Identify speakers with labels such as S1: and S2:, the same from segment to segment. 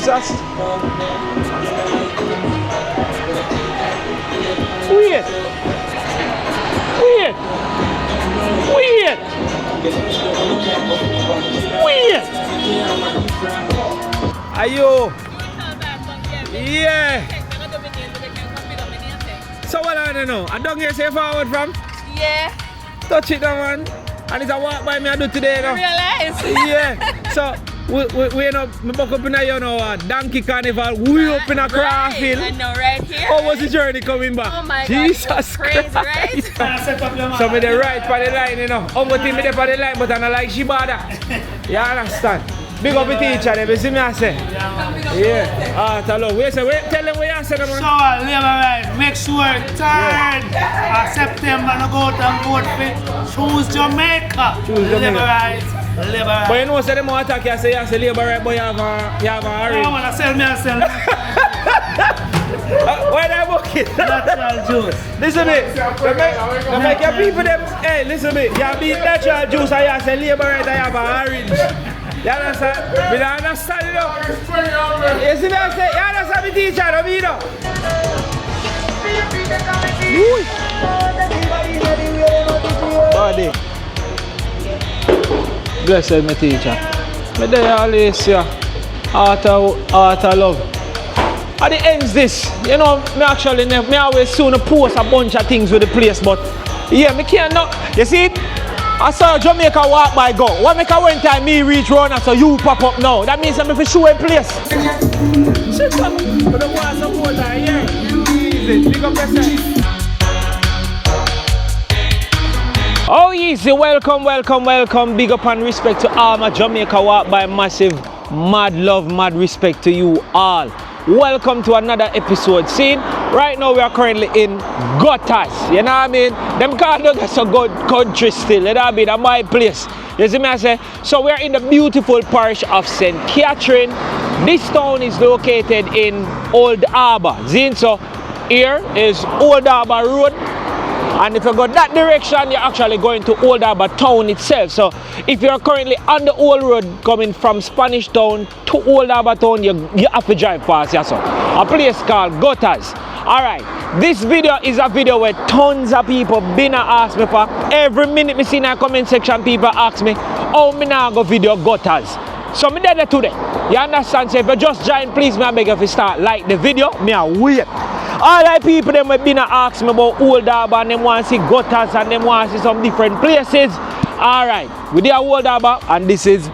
S1: Jesus. Wait. Are you? Yeah. So what I don't know? I don't get say forward from?
S2: Yeah.
S1: Touch it now, man. And it's a walk by me I do today now.
S2: Realize?
S1: Yeah. So we know me buck up in a donkey carnival, we up in a craft hill.
S2: I know, right here.
S1: How was the journey coming back?
S2: Oh my
S1: Jesus
S2: God, it's crazy,
S1: Christ.
S2: right?
S1: So me the right for the line, you know. I'm going to be for the line, but I don't like she bother. You understand? Big up the teacher, you see me I say? Yeah. Ah, hello. Wait, tell them what you said.
S3: So, labor right, make sure turn September no go to vote for choose Jamaica. Labor right.
S1: But you know, say them want attack you say labor right, but you have a hurry.
S3: I want to sell me and sell.
S1: Why that bucket?
S3: Natural juice.
S1: Listen to me. Make your people them. Hey, listen to me. You beat natural juice and you say labor right, I have a orange. You understand? We don't understand it though. You see me I say, you understand me teacher, don't you know? Body. Blessed me teacher. Me there always say, art of love. At the ends this, you know, me always soon post a bunch of things with the place, but yeah, me can't not. You see it? I saw Jamaica walk by go. What make a one time me reach round and so you pop up now? That means I'm if you show a place. Sit up. But the one support that here. Easy. Big up yourself. Oh easy, welcome. Big up and respect to all my Jamaica walk by massive. Mad love, mad respect to you all. Welcome to another episode. See, right now we are currently in gutters. You know what I mean? Them can't do so good country still. You know what I mean? That's my place. You see me I say? So we are in the beautiful parish of St. Catherine. This town is located in Old Harbour. See, so here is Old Harbour Road. And if you go that direction, you're actually going to Old Harbour Town itself. So if you're currently on the old road coming from Spanish Town to Old Harbour Town, you have to drive past here. So a place called Gutters. Alright, this video is a video where tons of people been ask me for. Every minute me see in the comment section, people ask me, how me now go video Gutters. So me there today. You understand? So if you just join, please me I beg you to start like the video, me I wait. All the people them have been ask me about Old Harbour and them want to see gutters and them want to see some different places. Alright, we there Old Harbour and this is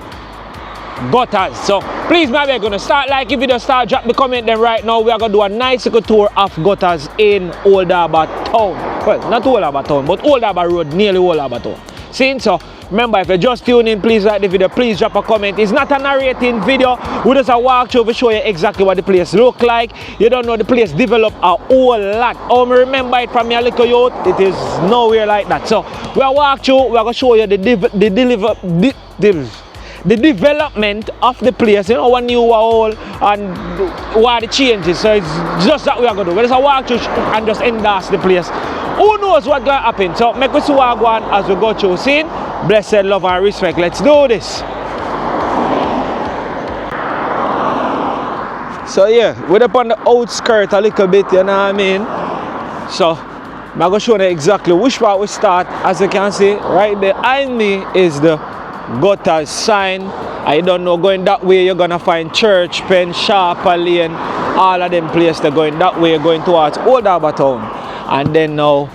S1: gutters. So please my beg gonna start like the video, start drop the comment then right now. We are gonna do a nice little tour of gutters in Old Harbour Town. Well, not Old Harbour Town, but Old Harbour Road, nearly Old Harbour Town. See, so remember, if you just tune in, please like the video, please drop a comment. It's not a narrating video. We just a walk through to show you exactly what the place look like. You don't know the place develop a whole lot. Oh, me remember it from your little youth, it is nowhere like that. So we'll walk through, we're gonna show you the development of the place, you know, what new wall and what the changes. So it's just that we are gonna do. We're just a walk through and just endorse the place. Who knows what's gonna happen? So make us walk on as we go through. Scene. Blessed love and respect. Let's do this. So yeah, we're up on the outskirts a little bit, you know what I mean? So I'm gonna show you exactly which part we start. As you can see, right behind me is the gutters sign. I don't know, going that way you're gonna find Church, Pen, Sharper Lane, all of them places. They're going that way, going towards Old Harbour Town. And then now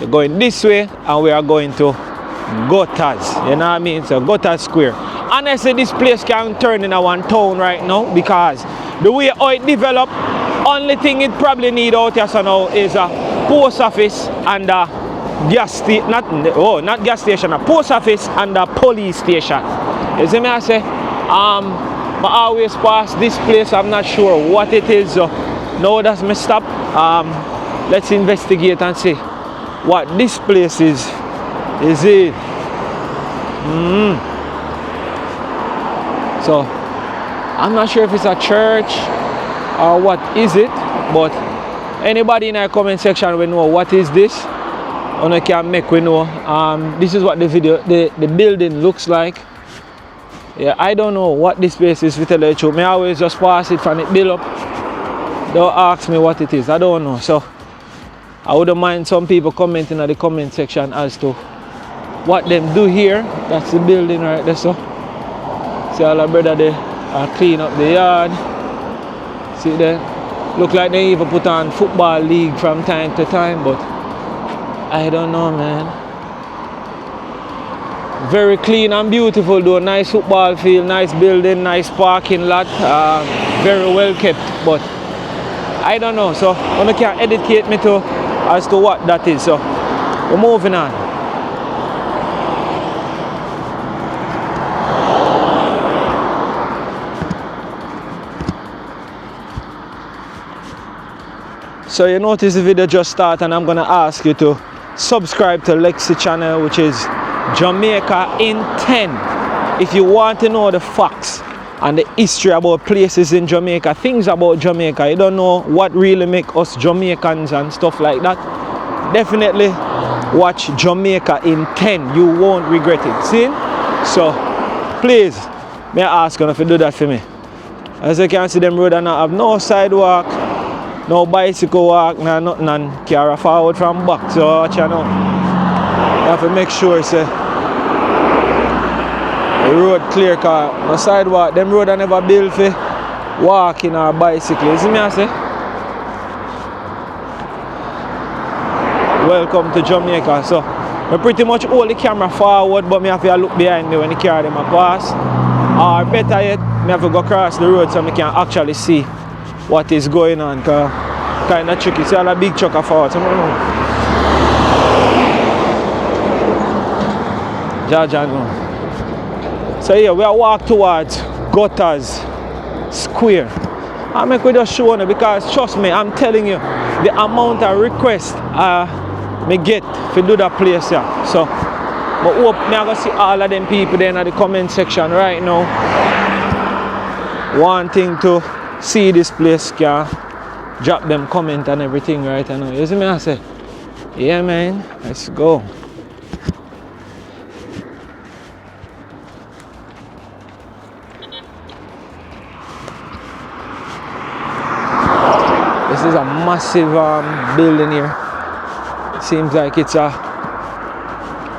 S1: we're going this way and we are going to Gutters, you know what I mean? So Gutters Square. Honestly, this place can turn into one town right now because the way how it developed, only thing it probably need out here so now is a post office and a gas station, not gas station, a post office and a police station. You see me I say? I always pass this place, I'm not sure what it is. So now that's me stop. Let's investigate and see what this place is. Is it? So I'm not sure if it's a church or what is it, but anybody in our comment section will know what is this. And I can make we know. This is what the building looks like. Yeah, I don't know what this place is, to tell you the truth. I always just pass it from it build up. Don't ask me what it is, I don't know. So I wouldn't mind some people commenting in the comment section as to what them do here. That's the building right there. So see all the brother there clean up the yard. See there? Look like they even put on football league from time to time, but I don't know, man. Very clean and beautiful though. Nice football field, nice building, nice parking lot. Very well kept, but I don't know. So I can't educate me to as to what that is. So we're moving on. So you notice the video just started, and I'm gonna ask you to subscribe to Lexi channel, which is Jamaica in 10. If you want to know the facts and the history about places in Jamaica, things about Jamaica, you don't know what really make us Jamaicans and stuff like that, definitely watch Jamaica in 10. You won't regret it. See? So please, may I ask you if you do that for me. As you can see, them road and I have no sidewalk, no bicycle walk, no nothing, and carry forward from back. So watch you know. You have to make sure say the road clear, car no sidewalk. Them road are never built for walking or bicycle. You see me I say? Welcome to Jamaica. So I pretty much hold the camera forward, but I have to look behind me when the car them pass. Or better yet, I have to go across the road so I can actually see what is going on. Cause kind of tricky. See all the big truck forward. So So here we are walk towards Gutters Square. I make we just show you because trust me, I'm telling you the amount of requests me get to do that place here. So I hope me gonna see all of them people there in the comment section right now wanting to see this place. Can drop them comment and everything right now. You see me I say? Yeah man, let's go. This is a massive building here. It seems like it's a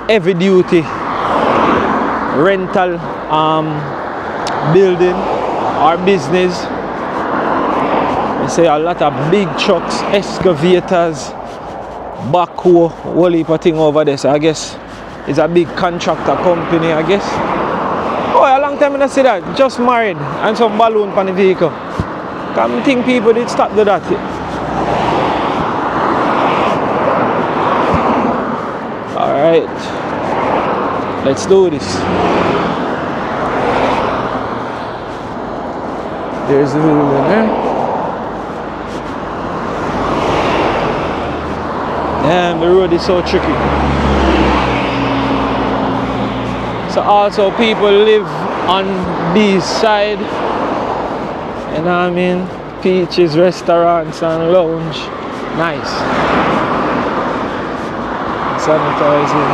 S1: heavy duty rental building or business. I say a lot of big trucks, excavators, backhoe, whole heap of thing over there. So I guess it's a big contractor company, I guess. Oh, a long time I didn't see that. Just married and some balloon on the vehicle. I think people did stop do that. Alright, let's do this. There's the building there. Damn, the road is so tricky. So also people live on this side. You know what I mean? Peaches, restaurants and lounge. Nice. Sanitizing,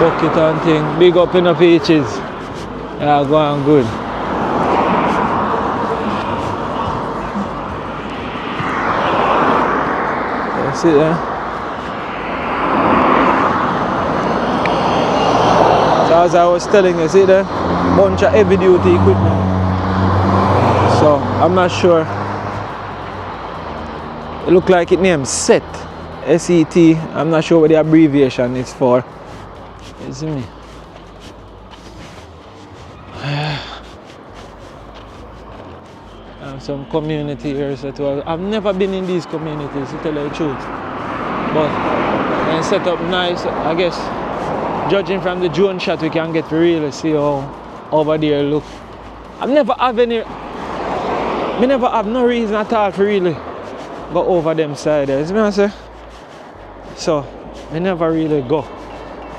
S1: bucket and thing. Big up in the Peaches. Yeah, going good. That's it, eh? So as I was telling you, see there? Bunch of heavy duty equipment. So I'm not sure. It look like it named SET. S-E-T. I'm not sure what the abbreviation is for. You see me? Some community here. So I've never been in these communities, to tell you the truth. But they set up nice. I guess judging from the drone shot, we can get to really see how over there look. I've never have any. Me never have no reason at all to really go over them side there. You see me I say? So, me never really go.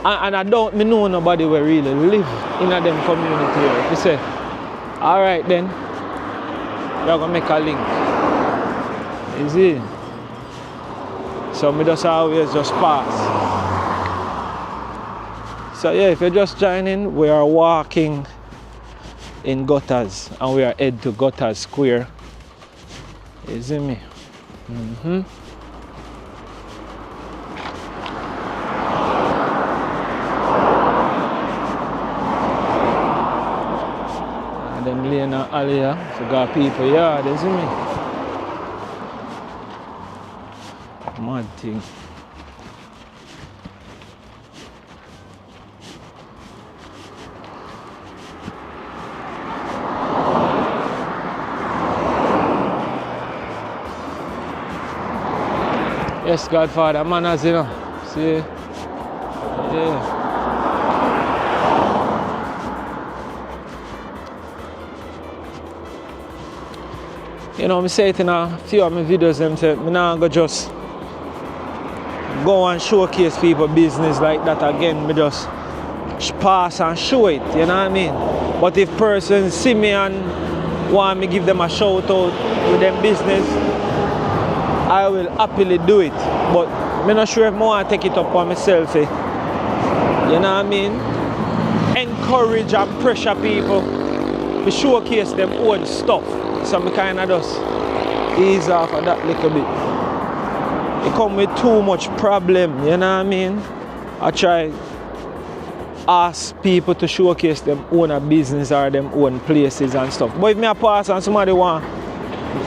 S1: And I don't know nobody will really live in a them community here. If you say, alright then, we're gonna make a link. You see? So me just always just pass. So yeah, if you're just joining, we are walking in Gutters, and we are head to Gutters Square. You see me? And them lane and alley here, so got people yard, you see me? Mad thing. Yes, Godfather, manners, you know. See? Yeah. You know, I say it in a few of my videos, I'm saying, I'm not going to just go and showcase people business like that again. I just pass and show it, you know what I mean? But if persons see me and want me give them a shout out with them business, I will happily do it, but I'm not sure if I want to take it up on myself. You know what I mean? Encourage and pressure people to showcase them own stuff. So I kind of just ease off of that little bit. It come with too much problem, you know what I mean? I try ask people to showcase them own business or them own places and stuff. But if me a pass and somebody want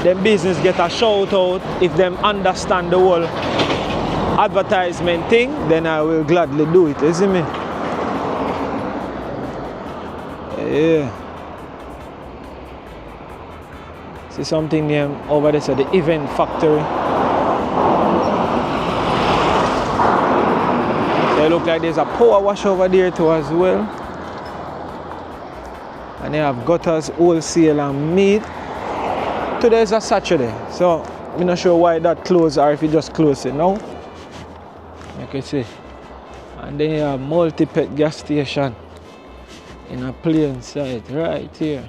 S1: them business get a shout out, if them understand the whole advertisement thing, then I will gladly do it, you see me? Yeah. See something there over there, so the event factory. So it look like there's a power wash over there too as well. And they have Gutters wholesale and meat. Today is a Saturday, so I'm not sure why that closed or if it just closed it now. You can see. And then you have multi-pet gas station in a plain sight right here.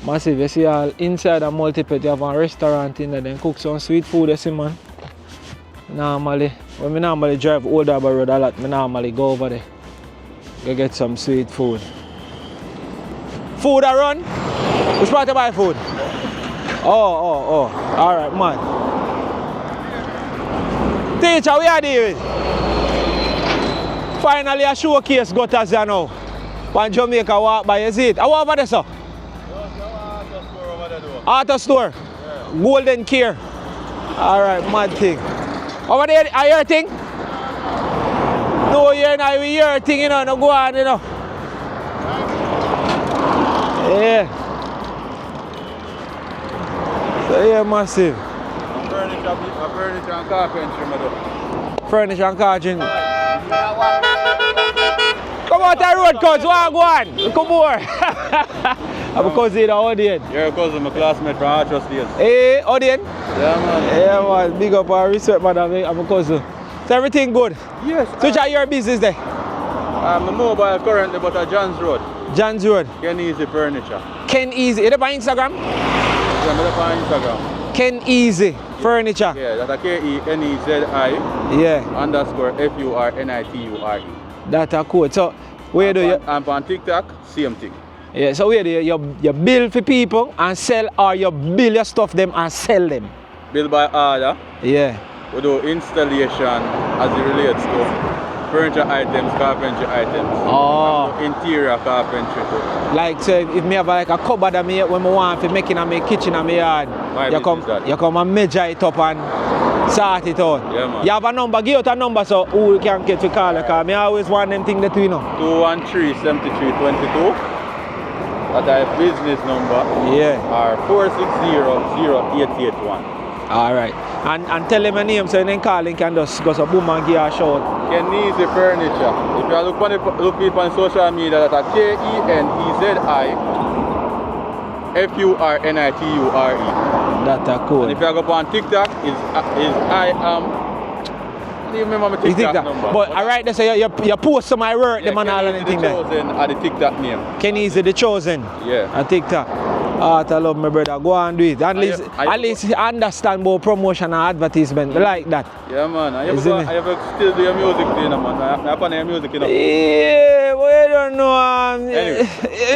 S1: Massive, you see all inside a multi-pet, you have a restaurant in there, then cook some sweet food, you see man. Normally, when I normally drive Old Harbour Road a lot, I normally go over there. Go get some sweet food. Food I run? Which part to buy food? Oh. Alright, man. Teacher, we are doing? Finally, a showcase Gutters here now. One Jamaica walk by, you see it? How over there, sir? Auto store? Yeah. Golden Care. Alright, mad thing. Over there, are your thing? No, you're not your thing, you know, no go on, you know. Yeah. So yeah, massive.
S4: Furniture and carpentry, madam.
S1: Furniture and carpentry. Come out the road, cuz. Go on. Come over. I'm a cousin of Odin.
S4: You're a cousin, my classmate from Archer State.
S1: Hey, Odin?
S4: Yeah, man.
S1: Yeah, man. Big up our respect, madam. I'm a cousin. So everything good?
S4: Yes.
S1: So which are your business there?
S4: I'm a mobile currently, but at John's Road.
S1: John's Road.
S4: Ken Easy Furniture.
S1: Ken Easy. You on Instagram?
S4: Yeah, I'm on Instagram.
S1: Ken Easy Furniture.
S4: Yeah, that's a KENEZI
S1: Yeah.
S4: _FURNITURE.
S1: That's a code. So where do you?
S4: I'm on TikTok, same thing.
S1: Yeah, so where do you build for people and sell, or you build your stuff them and sell them?
S4: Build by order.
S1: Yeah.
S4: We do installation as it relates to furniture items, carpentry items.
S1: Oh.
S4: Interior carpentry too.
S1: Like so if me have like a cupboard that me when I want to make in my kitchen and my yard, you come and measure it up and sort it out.
S4: Yeah, man.
S1: You have a number, give out a number so who can get to call you, because I always want them thing that we know.
S4: 213-7322. That's a business number.
S1: Yeah.
S4: Or 460-0881.
S1: Alright. And tell them a name so then calling can just go so boom and give a shout.
S4: Ken Easy Furniture. If you look people on social media, that's a KENEZIFURNITURE.
S1: That's a cool.
S4: And if you go on TikTok, is I am. I don't remember my TikTok number.
S1: But alright, so you post some my work, the man all and anything there.
S4: Chosen at the TikTok name.
S1: Ken Easy the Chosen.
S4: Yeah.
S1: At TikTok. I love my brother. Go and do it. At least understand about promotion and advertisement. Like that.
S4: Yeah, man. I have still do your music thing, man. I have your music, you know.
S1: Yeah, we don't know.
S4: Anyway,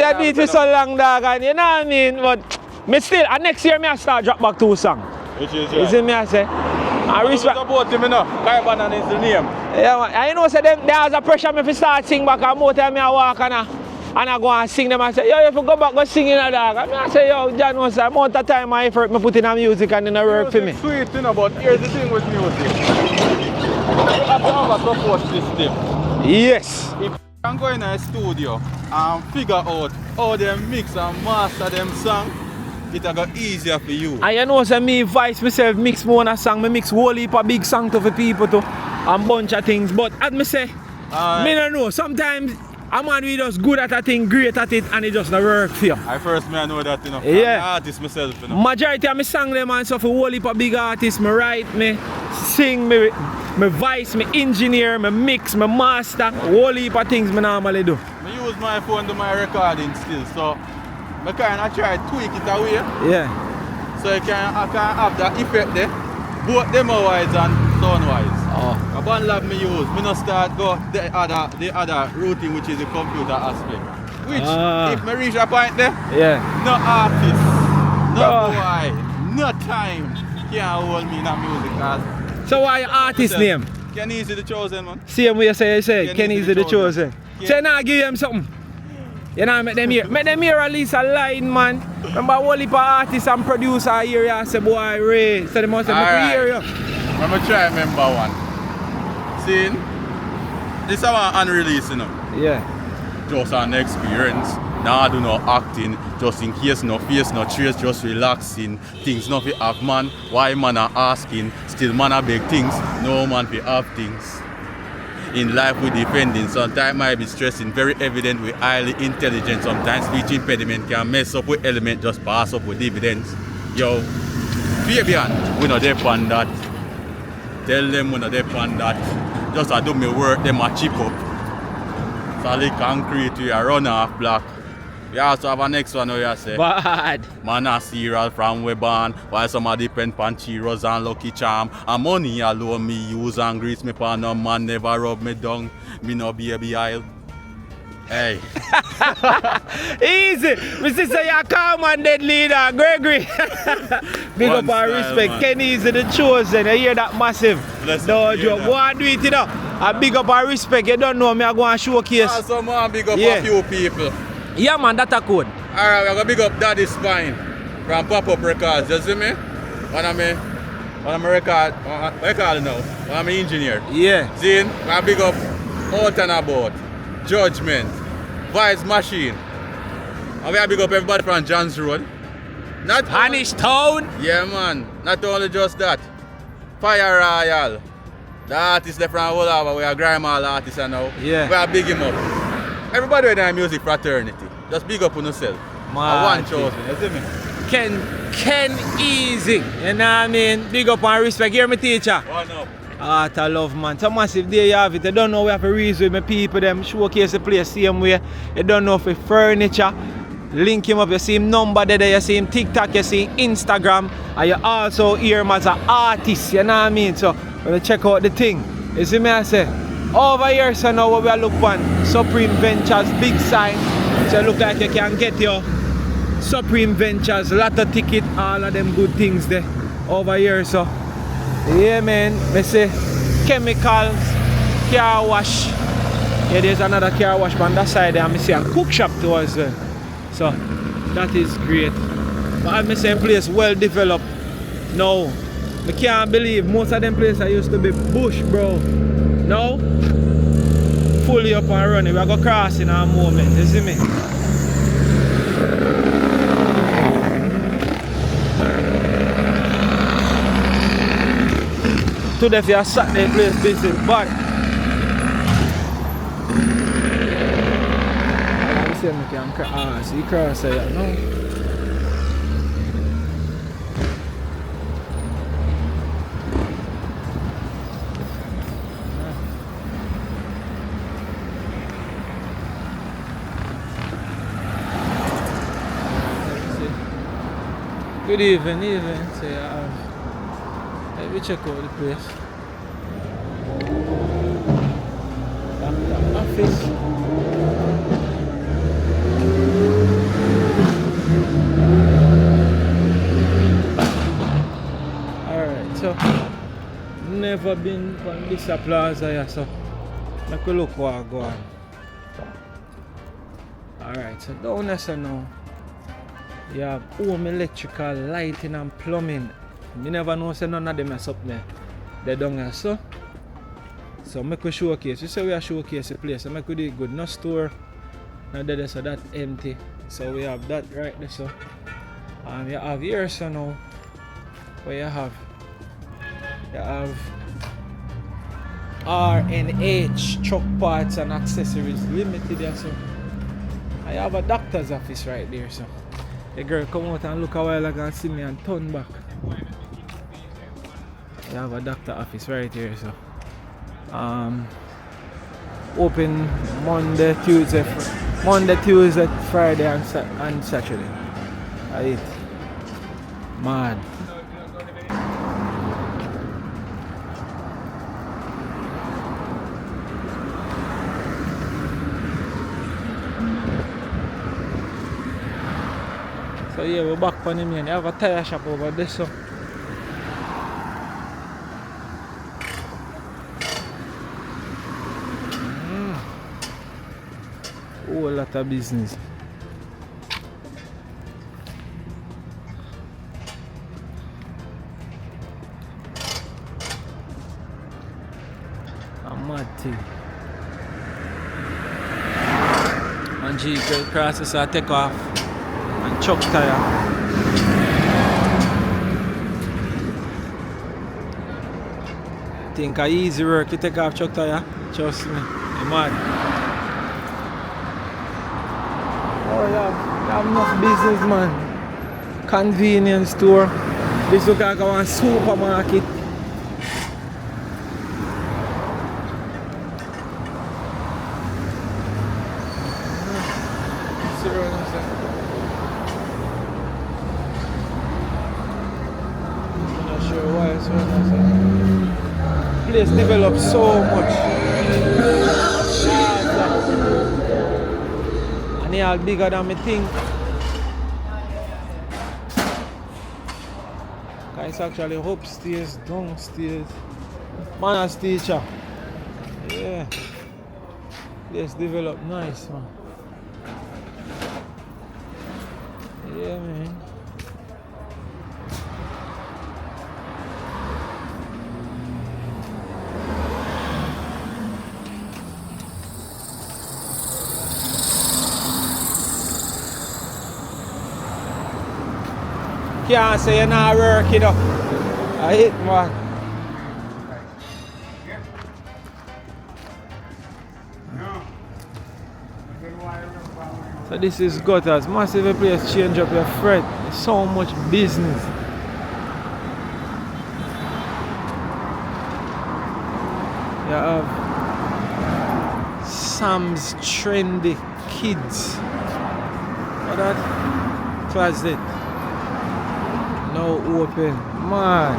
S1: I did it so long, dog, and you know what I mean? But me still, next year I start drop back 2 songs.
S4: Which is
S1: You see me, I say? I respect.
S4: Support him enough. Carbon is the name.
S1: Yeah, man. I know, say them, there's a pressure me to start sing back, and more time I walk and I go and sing them and say, yo, if you go back, go sing in a dog. And I say, yo, John, what's the amount of time and effort me put in a music and in a work for me.
S4: Sweet, you know, but here's the thing with music. You have to have a support system.
S1: Yes.
S4: If you can go in a studio and figure out how they mix and master them songs, it'll go easier for you.
S1: And you know, say me voice myself mix more on a song, me mix whole heap of big song to for people too, and bunch of things. But as me say, me don't know, sometimes a man we just good at a thing, great at it, and it just not work for you.
S4: I first I know that, you know.
S1: Yeah.
S4: I'm an artist myself, you know.
S1: Majority of my song them and stuff for whole heap of big artists, me write, me sing, me voice, me engineer, me mix, me master, whole heap of things me normally do.
S4: I use my phone to my recording still, so I kind of try to tweak it away.
S1: Yeah.
S4: So I can have that effect there, both demo-wise and sound-wise.
S1: Oh.
S4: A band lab me use, me not start go the other routine, which is the computer aspect. Which, if me reach a point there,
S1: Yeah.
S4: no artist, no boy, no time can hold me in that music.
S1: So why your artist name?
S4: Ken Easy the Chosen, man.
S1: Same way you say,
S4: Ken
S1: Kenny's the chosen.
S4: Yeah.
S1: Say now give them something. You know, make them hear. Make them hear at least a line, man. Remember, whole heap of artists and producer here, you say, boy, Ray. So they must have to hear you.
S4: I'm going to try remember one. See, this is one unreleased, you know.
S1: Yeah.
S4: Just an experience. Nah, do no acting. Just in case no face, no trace, just relaxing. Things not fi have man. Why man are asking? Still man are big things. No man fi have things. In life we defending, sometimes might be stressing, very evident we highly intelligent, sometimes speech impediment can mess up with element, just pass up with dividends. Yo, Fabian, we not there on that. Tell them we not there on that. Just I do me work, them a chip up. Solid concrete, we a run off block. We also have a next one where you say,
S1: Bad.
S4: man a cereal from we born, while some a depend on Cheeros and Lucky Charm. And money alone me use and grease me pan, no man never rub me down. Me no baby aisle. Hey.
S1: Easy. My sister, you're calm and dead leader, Gregory. Big
S4: One
S1: up our
S4: style,
S1: respect.
S4: man.
S1: Kenny is the chosen. You hear that massive?
S4: Bless
S1: No
S4: you,
S1: joke.
S4: hear
S1: Go
S4: that.
S1: and do it, you know. And big up our respect. You don't know me, I go and showcase.
S4: Also, man, big up
S1: Yeah.
S4: a few people.
S1: Yeah, man, that's a code.
S4: Alright, we're gonna big up Daddy Spine from Pop-Up Records. You see me? One of my record, what you call it now? One of my engineer.
S1: Yeah.
S4: See, we're big up Out and About, Judgment, Vice Machine. And we are big up everybody from John's Road. Not
S1: Hanish Town.
S4: Yeah, man. Not only just that. Fire Royal. The artist left from all over. We are grandma artists now.
S1: Yeah.
S4: We are big him up. Everybody in our music fraternity. Just big up on yourself. One chosen. You see me?
S1: Ken Easy. You know what I mean? Big up and respect. Hear me, teacher.
S4: One up.
S1: Art of love, man. So massive day you have it. You don't know we have to reason with my people, them showcase the place same way. You don't know for furniture. Link him up, you see him number there, you see him TikTok, you see him Instagram, and you also hear him as an artist, you know what I mean? So when you check out the thing, you see me I say, over here so now what we are looking for, Supreme Ventures, big sign. So look like you can get your Supreme Ventures, lot of ticket, all of them good things there over here. So yeah man, me say chemicals, car wash. Yeah, there's another car wash on that side there, and I see a cook shop too as well. So that is great. But I say place well developed. Now, I can't believe most of them places used to be bush, bro. Now, fully up and running. We are going to cross in a moment. You see me? Today, if you are Saturday place busy, but I can see cross here, no? Good evening, so let me check out the place. Office. never been on this Plaza here, so make we look what go on. Alright, so down there so now you have home electrical, lighting and plumbing. You never know say none of them is up there. They down here so. So make we showcase. You say we are showcase the place, so make we do it good. No store. No there so that empty. So we have that right there so. You have here so now where you have R&H truck parts and accessories limited there so. I have a doctor's office right there so. The girl come out and look a while ago and see me and turn back. I have a doctor office right here so. Open Monday, Tuesday, Friday and Saturday. Right. Mad. So yeah, we're back on him here. They have a tire shop over there so. Whole lot of business. A mad thing. And G crosses I take off and chuck tire. Think I easy work to take off chuck tire? Trust me, I'm mad. Oh, you have enough business, man. Convenience store. This look like a supermarket. I'm not sure why it's place developed so much. And they are bigger than me think. It's actually upstairs, downstairs. Manners teacher. Yeah. Place developed nice, man. Yeah, man. Can't say you're not working up. I hit, man. So this is gutters. Massive place change up your fret. There's so much business. You have Sam's Trendy Kids. What that? Closet. Now open. Man.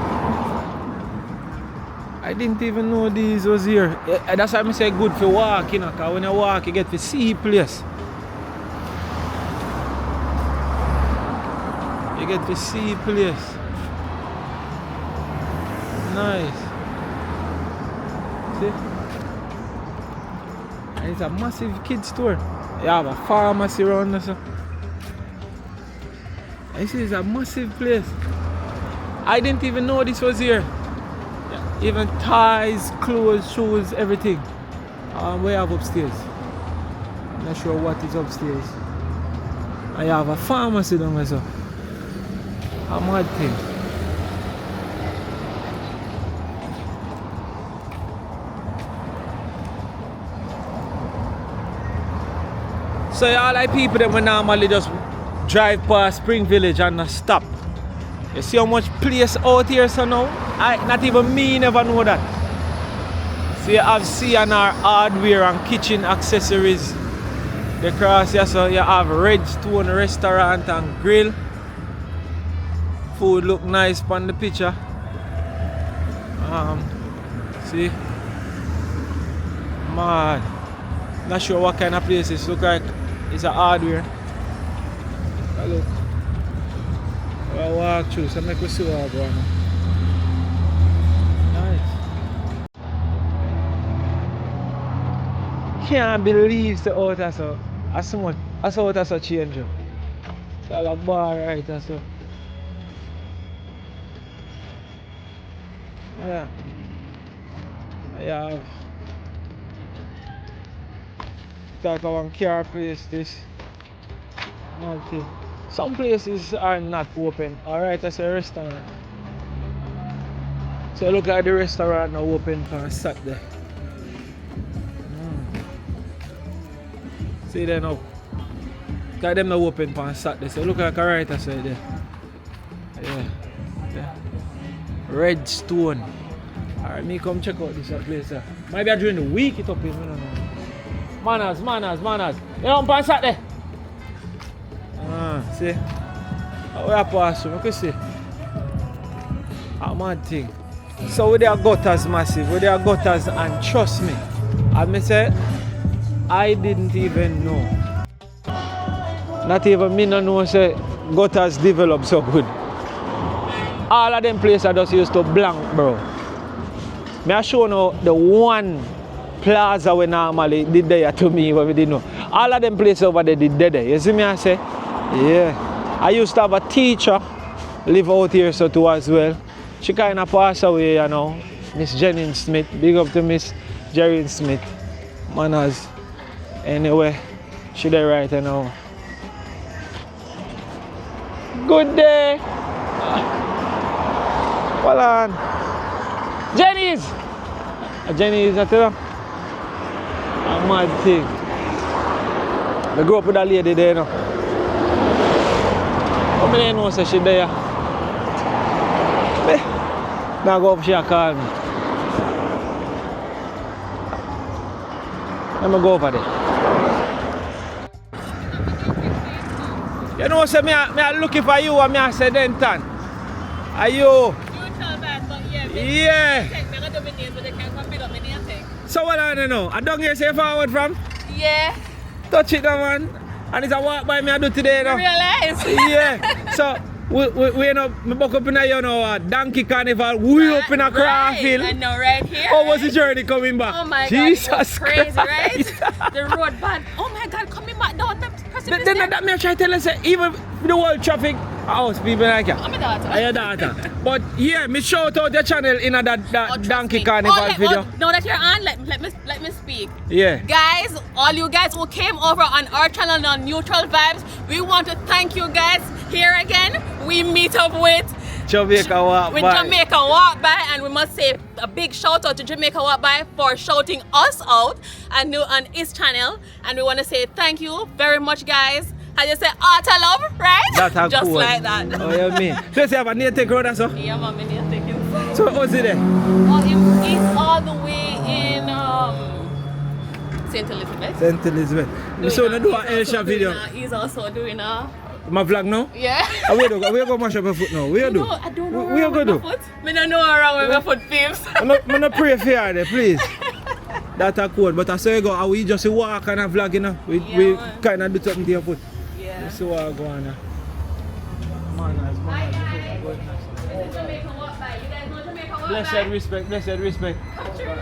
S1: I didn't even know these was here. That's why I say good for walk, you know, because when you walk you get to see place. You get to see place. Nice. See? And it's a massive kids store. You have a pharmacy around there. So. I see it's a massive place. I didn't even know this was here. Yeah. Even ties, clothes, shoes, everything. We have upstairs. I'm not sure what is upstairs. I have a pharmacy down there. So. A mad thing. So all like people that we normally just drive past Spring Village and not stop. You see how much place out here so now? Not even me never know that. So you have C&R hardware and kitchen accessories. The cross here so you have Redstone restaurant and grill. Food look nice on the picture. See? Man. Not sure what kind of place this look like. It's a hardware. Look. I'll walk through so make we see what I'm going on. Nice. can't believe the out so as much as out so change. It's like a bar right so. Yeah. Yeah. Like one car place this. Nothing. Some places are not open. Alright, that's a restaurant. So look at the restaurant now open for Saturday. See there now. Got them now open for Saturday. So look like a right side there. Yeah. Red Stone. Alright, me come check out this place. Maybe during the week it open. I don't know. Manners. You know on Saturday? See? We are passing, you can see. A mad thing. So with their gutters massive, with their gutters, and trust me, I say I didn't even know. Not even me no know say gutters develop so good. All of them places I just used to blank, bro. Me I show now the one Plaza we normally did there to me when we didn't know. All of them places over there did there. You see me I say? Yeah. I used to have a teacher live out here so too as well. She kind of passed away, you know. Miss Jenny Smith. Big up to Miss Jerry Smith. Manners. Anyway, she there right now. Good day. Hold on. Jenny's. Jenny's, I tell you. A mad thing. I grew up with a lady there, you know. How many know say she there? Now go up she call me. Let me go over there. You know say me looking for you and me I say Denton. Are you?
S2: You tell that, but
S1: yeah.
S2: Take me, I do my name, but they can't come pick up my name thing.
S1: So what I don't know? I don't hear say forward from?
S2: Yeah.
S1: Touch it now, man. And it's a walk by me I do today now.
S2: Realize?
S1: Yeah. So we know me buck up in a you know donkey carnival, we up in a Crawfield.
S2: I know right here.
S1: How was the journey coming back?
S2: Oh my
S1: Jesus
S2: God, it was crazy,
S1: Christ.
S2: right? The road bad. Oh my God, coming back down the precipice.
S1: Then that me I try to tell you say even the whole traffic house people like you.
S2: I'm a daughter.
S1: Your daughter. But yeah, me shout out your channel in that donkey carnival video.
S2: Now that you're on, let me speak.
S1: Yeah.
S2: Guys, all you guys who came over on our channel on Neutral Vibes, we want to thank you guys. Here again, we meet up with
S1: Jamaica Walk By.
S2: Jamaica Walk By, and we must say a big shout out to Jamaica Walk By for shouting us out and on his channel. And we want to say thank you very much, guys. And you say art love, right?
S1: That's
S2: just
S1: cool.
S2: like that.
S1: Oh, you mean? So you have a near take road or so?
S2: Yeah, man, near taking.
S1: So what's it there?
S2: Oh, it's all the way in St. Elizabeth.
S1: St. Elizabeth. So you do an Elsha video.
S2: He's also doing a.
S1: My vlog now?
S2: Yeah.
S1: Where you go mash up your foot now? Where you do?
S2: No, I don't know
S1: where you go do?
S2: I don't know around with my foot, peeps.
S1: I'm not pray for you there, please. That's a code, but I say you go, we just walk and a vlog, you know? We kind of do something to your foot.
S2: Yeah.
S1: You see what I go on now. Blessed respect.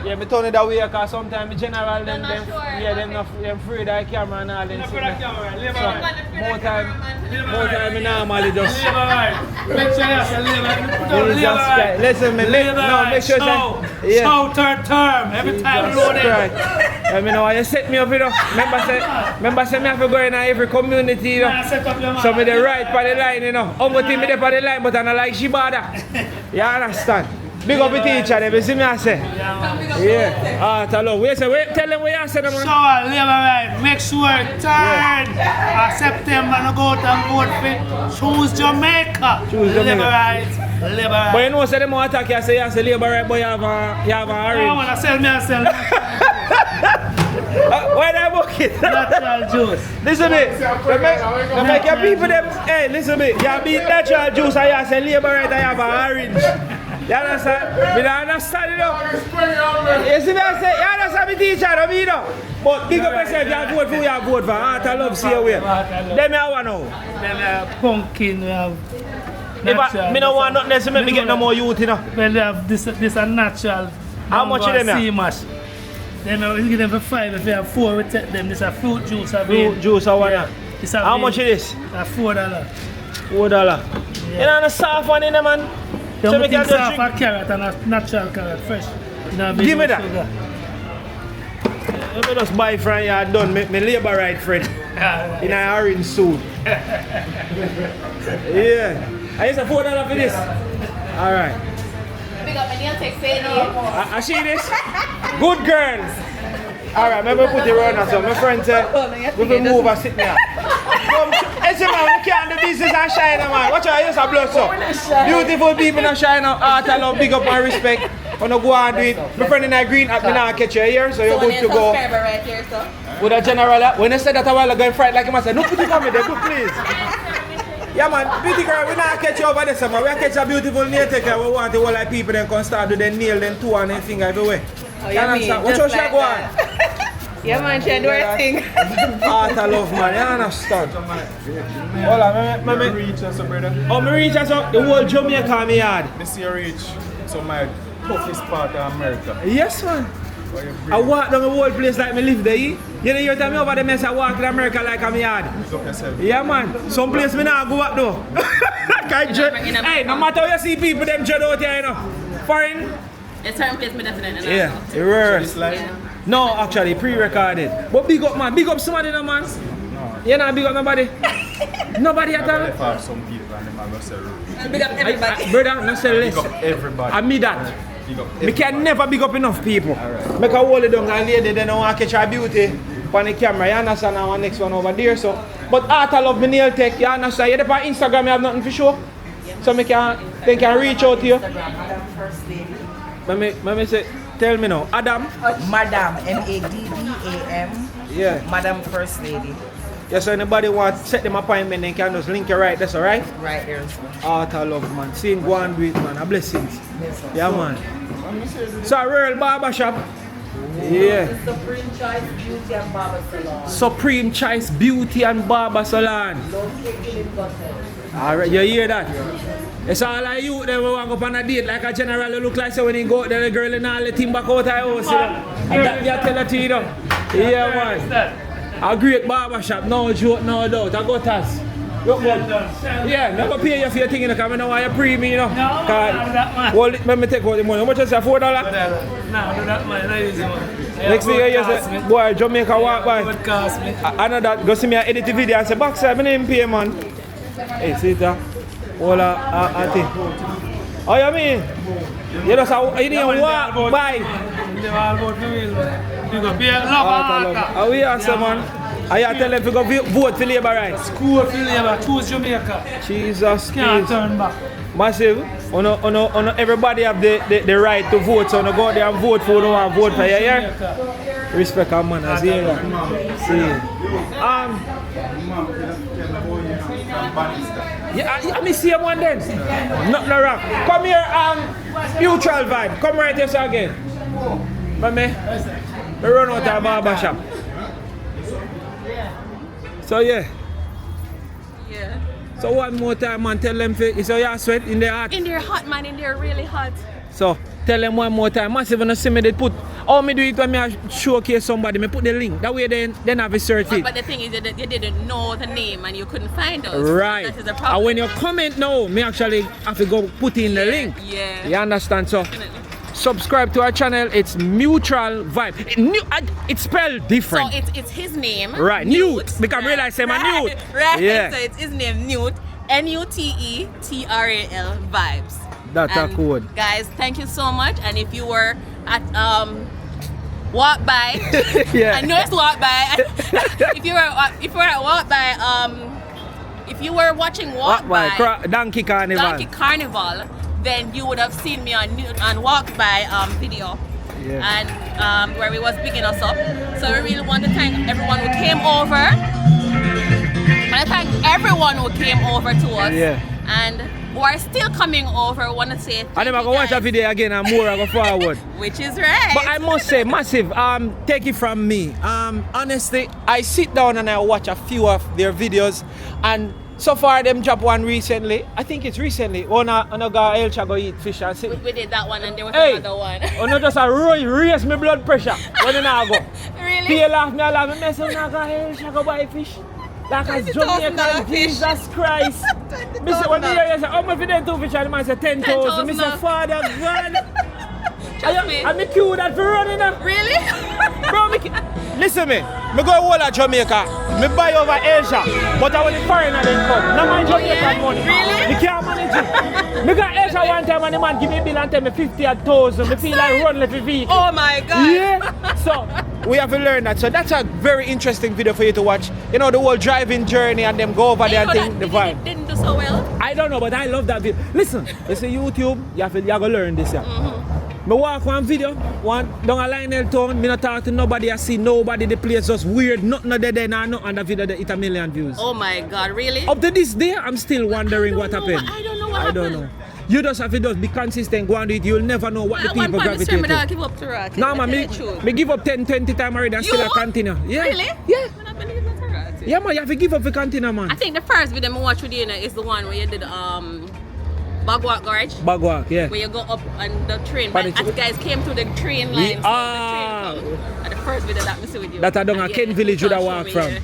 S1: Yeah, me turn it that way because sometimes the general them free that camera and all them so more time me normally just
S3: Make sure you say
S1: listen me make sure
S3: so third term every time loading.
S1: I mean you set me up you know. Remember say me have to go in every community you know. So me the right for the line you know. How much me there for the line but I don't like Shibada. You understand? Big up the teacher, they see me I say. Yeah. Tell them what you say.
S3: So, Labour right, make sure turn September and go out and vote for Choose Jamaica. Labour right.
S1: But you know, say them want to attack you, say Labour right, but you have an orange.
S3: I want to sell me.
S1: Why that bucket?
S3: Natural juice.
S1: Listen to me. They make your people them. Hey, listen to me. You beat natural juice and you say Labour right, I have an orange. You understand? We don't understand it though. You see me I say, you understand me teacher, don't you know? But big up yourself, you vote for who you vote for. I love see you way. Them I want now.
S3: Then pumpkin, we have
S1: If I don't want nothing else to make me get no more youth, you know.
S3: Well, we have this a natural.
S1: How much of them
S3: sea mash. Then we give them for 5. If we have 4, we take them. This is a fruit juice.
S1: Fruit juice, I want
S3: yeah.
S1: How much it is?
S3: $4.
S1: $4.
S3: Yeah.
S1: You know, the soft one in there, man.
S3: So
S1: So
S3: we
S1: we can
S3: can
S1: just
S3: soft
S1: drink.
S3: a carrot and a natural carrot fresh. You know,
S1: Give me that.
S3: sugar.
S1: Let me just buy from you done. Me labor right, friend. In a orange suit. Yeah. I use a $4 for this. Alright.
S2: Big up my nail tech Sadie.
S1: I see this. Good girl. Alright, maybe put it around us. So my friend said, we will move and sit there. Hey, man, we can't do business and shine, man. Watch out, use a blood so. Beautiful people in China. Art, I love, big up and respect. When I go and do it, my friend in a green hat, me not catch you here, so you're good to go.
S2: Right here, so.
S1: With a general, when I said that a while ago, fright like him, I said, no, put it on me there, good please. Yeah, man, beauty girl, we not catch you over there, man. We catch a beautiful nail taker. We want the whole like people then can start do their nail, then two and then finger everywhere.
S2: Oh, you mean?
S1: Watch how she go on.
S2: Yeah, man, she do her thing.
S1: Art I love, man, you understand? Hold on, me
S5: reach us, brother.
S1: Oh, me reach us up, the whole Jamaica me yard.
S5: Me see you reach. So my toughest part of America.
S1: Yes, man. I walk down the whole place like me live there. You know, you tell me over the mess I walk in America like I'm yard. Yeah, man. Some place me not go up though. Hey, no matter how you see people, them dread out here, you know. Foreign.
S2: A certain place me definitely not.
S1: Yeah, it works. No, actually, pre-recorded. But big up, man. Big up somebody, no, man.
S5: No.
S1: You not big up nobody? Nobody at all?
S5: If I have some people and them are going to sell.
S2: Big up everybody.
S1: Brother, not say less.
S5: Big up everybody.
S1: I mean that.
S5: Big up
S1: We can never big up enough people.
S5: Alright.
S1: Make a hold it down and lady, then I want to catch her beauty on the camera. You understand? Our next one over there. So, but art I love my nail tech. You understand? You on Instagram, you have nothing for sure. So they can reach out to you.
S6: Madam First Lady.
S1: Let me say, tell me now, Adam.
S6: Madam, M-A-D-D-A-M.
S1: Yeah.
S6: Madam First Lady.
S1: Yeah, so anybody want to set them appointment, they can just link you right. That's alright.
S6: Right there.
S1: Art I love, man. Seeing go and do it, man. A blessings.
S6: Yes, sir.
S1: Yeah, man. So real barber shop. Yeah.
S6: Supreme Choice Beauty and Barber Salon.
S1: Supreme Choice Beauty and Barber Salon.
S6: Located in Gotham.
S1: Alright, you hear that? It's all like you, they want to go on a date like a general. You look like so when you go out there, the girl and all let him back out of the house. You know? And that you tell her to you, know. Yeah, man. A great barber shop, no joke, no doubt. I got us. Look, man. Yeah, never pay you for your thing, you know, because I know why you pre me, you know.
S3: No, not that man.
S1: Well, let me take out the money. How much is it? $4?
S3: No, that man, not easy one.
S1: Next thing you say, boy, Jamaica walk by.
S3: What cost me?
S1: I know that. Go see me edit the video and say, backside, my name pay, man. Hey, see that? All I think. Oh, you mean? You just you didn't walk by.
S3: They all vote for me, man. You go be a love.
S1: How we answer, man? I tell them to go vote for Labour rights.
S3: School for Labour, choose Jamaica.
S1: Jesus
S3: Can't
S1: Christ.
S3: turn back.
S1: Massive. Everybody have the right to vote, so no go there and vote for who want to vote for you, yeah? Respect our manners, yeah. See. Yeah, I see him one then. Nothing wrong. Come here, neutral vibe. Come right here again. But me run out of barber shop. So yeah.
S2: Yeah.
S1: So one more time, man, tell them so you sweat in the hot.
S2: In there hot, man. In there really hot.
S1: So tell them one more time. Massive when I see me they put how me do it when me showcase somebody, me put the link. That way then have a search it.
S2: But the thing is that you didn't know the name and you couldn't find us.
S1: Right.
S2: That is the problem.
S1: And when you comment now, me actually have to go put in the link.
S2: Yeah.
S1: You understand? So
S2: Definitely.
S1: subscribe to our channel. It's Mutual Vibe. It's spelled different.
S2: So it's his name.
S1: Right, Newt. Because I realize I'm a Newt.
S2: Right.
S1: Yeah.
S2: So it's his name, Newt. N-U-T-E-T-R-A-L Vibes.
S1: That's a
S2: And
S1: code.
S2: Guys, thank you so much. And if you were at walk by,
S1: Yeah.
S2: I know it's walk by. if you were at walk by, if you were watching walk by
S1: Donkey Carnival.
S2: then you would have seen me on walk by video.
S1: Yeah.
S2: And where we was bigging us up. So we really want to thank everyone who came over. I want to thank everyone who came over to us.
S1: Yeah.
S2: And who are still coming over. I want to say thank
S1: And then I
S2: you
S1: go watch
S2: guys.
S1: a video again and more I go forward.
S2: Which is right.
S1: But I must say, Massive, take it from me. Honestly, I sit down and I watch a few of their videos and So far, them drop one recently. I think it's recently. One guy Elcha go eat fish and sit.
S2: We did that one and there was
S1: Hey,
S2: another one.
S1: no just a raise my blood pressure when I go.
S2: Really?
S1: People laugh me, I laugh me. Mess up, I go Elcha go buy fish. Like as Jamaican,
S2: $20,000 fish.
S1: Jesus Christ. Me say when you hear say, how much for them two fish? And the man say 10,000. Me say, Father God.
S2: Trust me.
S1: And me cue that for running up.
S2: Really?
S1: Bro, listen me go all at Jamaica. Me buy over Asia, but I want the foreigner then come. Now my Jamaican money.
S2: Really?
S1: Me can't manage it. Me got Asia one time and the man give me a bill and tell me 50,000. Me feel like run like a vehicle.
S2: Oh my God.
S1: Yeah. So we have to learn that. So that's a very interesting video for you to watch. You know, the whole driving journey and them go over there and think the vibe.
S2: Didn't do so well.
S1: I don't know, but I love that video. Listen, it's a YouTube. You have to learn this. Yeah. Me walk one video, one down a Lionel town, me not talk to nobody, I see nobody, the place just weird, nothing there, nah, no, and the video they hit 1 million views.
S2: Oh my God, really?
S1: Up to this day, I'm still wondering what happened.
S2: I don't know what happened.
S1: I don't know. You just have to just be consistent, go and do it, you'll never know what the people gravitate
S2: to. I give up to Rati.
S1: No man, me give up 10, 20 times already and still I continue. Yeah.
S2: Really?
S1: Yeah.
S2: I believe that's Rati.
S1: Yeah man, you have to give up the continue man.
S2: I think the first video I watched with you is the one where you did Bagwalk Gorge.
S1: Bagwalk, yeah.
S2: Where you go up on the train.
S1: But
S2: But as guys came to the train line. And the first video that we see with you.
S1: That I don't Ken Village would I walk from.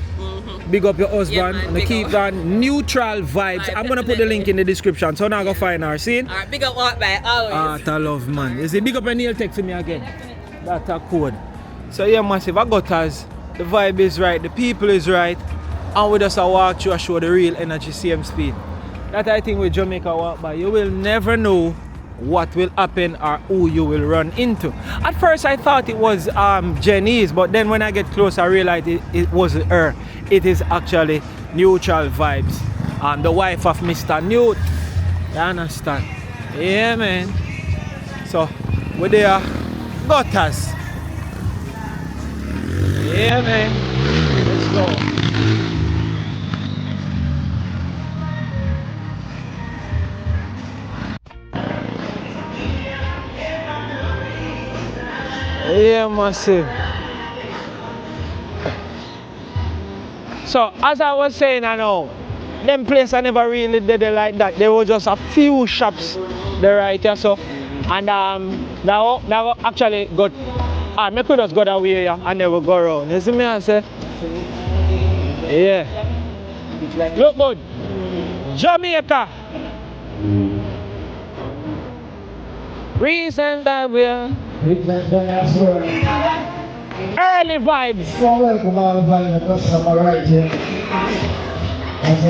S1: Big up your husband and keep on neutral vibes. I'm gonna put the link in the description. So now go find her. See?
S2: Alright, big up walk by always.
S1: I love man. You see, big up a nail tech for me again. That's a code. So yeah, massive. I got us. The vibe is right, the people is right. And we just walk through and show the real energy, same speed. That I think with Jamaica walk by, you will never know what will happen or who you will run into. At first I thought it was Jenny's, but then when I get close I realized it wasn't her. It is actually Neutral Vibes, the wife of Mr. Newt. You understand? Yeah man. So we're there, got us. Yeah man. Let's go. Yeah, massive. So, as I was saying, I know, them place I never really did it like that. There were just a few shops there right here, so. And now actually got, I could just go that way here and then we'll go around. You see me, I say? Yeah. Look good. Jamaica. Reason that we're early vibes.
S7: Welcome all the customer right here.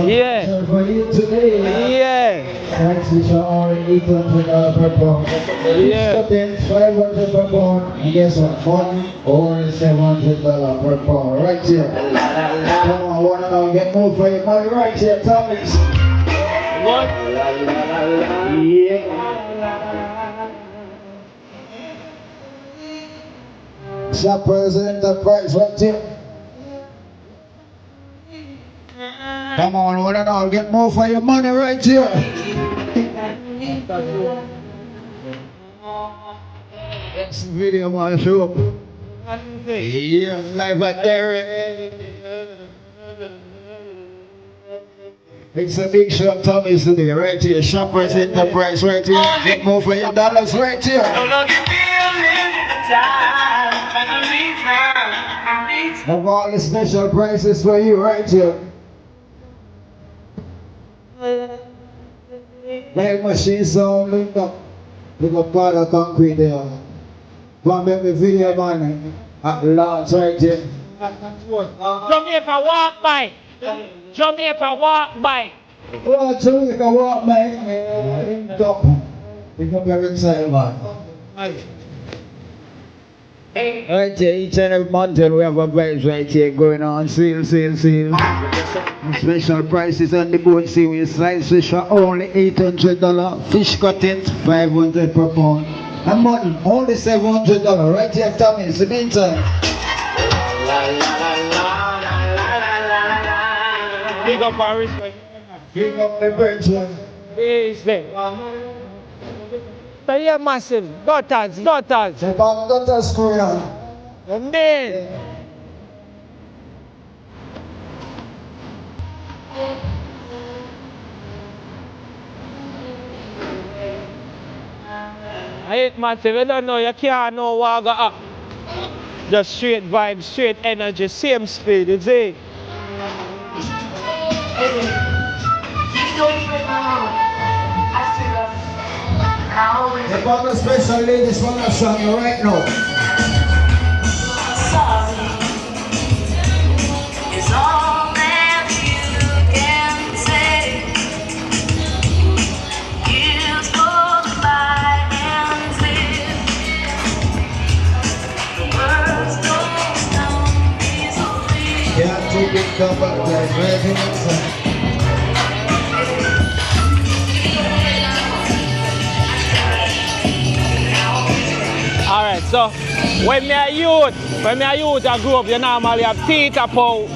S1: Yeah.
S7: For you today.
S1: Yeah.
S7: Thanks, which are only $800 per pound.
S1: Yeah.
S7: Then $500 per pound. And guess what? Fun or $700 per pound. Right here. Come on, wanna know, get more for your money right here, Thomas.
S1: What?
S7: Yeah. Shoppers in the price right here. Come on, one and all, get more for your money right here. Next video, man, show up. Yeah, live at there. It's a big shop, Tommy's today, right here. Shoppers in the price right here. Get more for your dollars right here. Of all the special prices for you right here. Nail machine sound, look up part of concrete there. Come make me video man at launch right here.
S1: Jamaica walk by. Jamaica walk by.
S7: Oh, Jamaica walk by. Top. Pick up every time man. Right here, each and every mountain we have a vibes right here going on. Sale. Special prices on the boat. See, we slice fish for only $800. Fish cutting $500 per pound. And mutton only $700. Right here, Tommy. It's the meantime.
S1: Big up our respect.
S7: Big up the birds.
S1: Is there? So yeah, massive. Daughters.
S7: The bomb daughter screw on.
S1: And then. I ain't massive. You don't know, you can't know what go up. Just straight vibes, straight energy, same speed, you see?
S7: They got a special ladies for that song right now.
S8: It's all that you can say. Years go by and slip. The words don't come easily.
S7: Can't take it come back like driving inside.
S1: Alright, so when me a youth, I grew up, you normally have theater pow,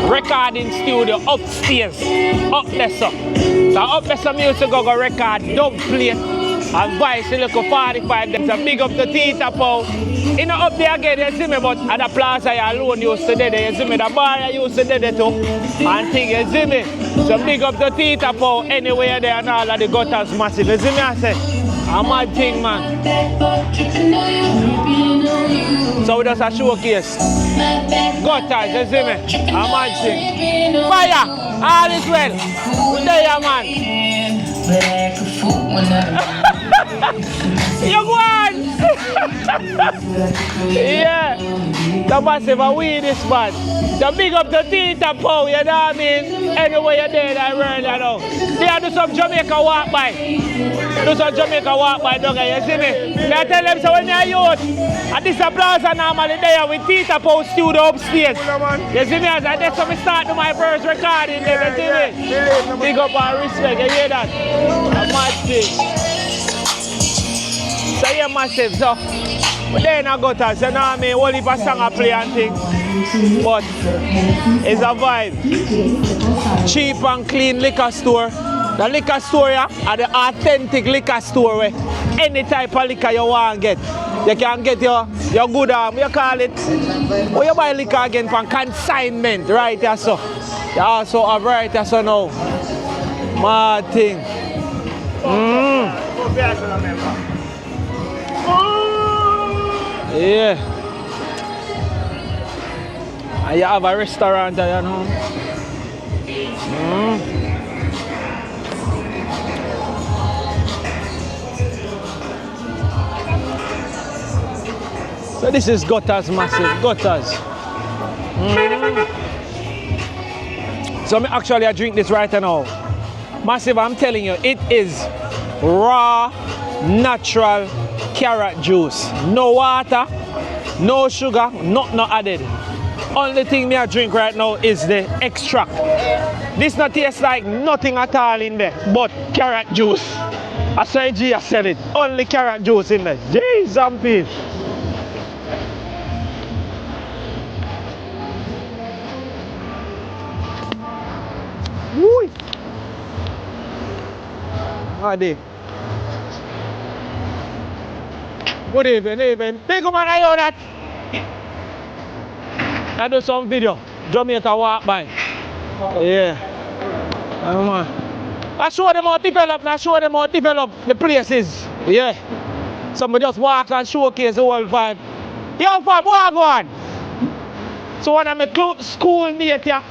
S1: recording studio upstairs, up there so. So up there some used to go record dub plate and vice a little 45 them. So big up the theater pow. You know up there again, you see me, but at the Plaza I alone used to do there, you see me, the bar I used to do there too. And thing, you see me. So big up the theater pow anywhere there and all of the gutters massive. You see me I say? A mad thing, man. So we just a showcase. Gutters, you see me? A mad thing. Fire! All is well. We there, man. You go on! Yeah. The massive a weed this man. The big up the theater pow, you know what I mean? Anywhere you're there, I learn that now. They do some Jamaica walk by. Do some Jamaica walk by, dog, you see me? I tell them, so when you're youth, and this a Plaza normally there with theater pow studio upstairs. You see me? As that's how I start to my first recording, you see me? Big up and respect, you hear that? A mad thing. So you're massive, so then I got us, you know what I mean? Only for song I play and things. But it's a vibe. Cheap and clean liquor store. The liquor store here are the authentic liquor store where any type of liquor you want to get. You can get your good you call it. Or you buy liquor again from consignment, right here so. You also have right here so now. Mad thing. Yeah. And you have a restaurant there, you know. So this is gutters, massive gutters. So I drink this right now. Massive, I'm telling you, it is raw, natural carrot juice. No water, no sugar, nothing added. Only thing me I drink right now is the extract. This not tastes like nothing at all in there, but carrot juice. I said G, I said it. Only carrot juice in there. Jeez and peace. Woo! Adi. Good evening. Take up an eye on that. I do some video. Jamaica walk by. Yeah. I show them how develop the places. Yeah. Somebody just walk and showcase the whole vibe. Yo, fam, what on? So one of my school mate here,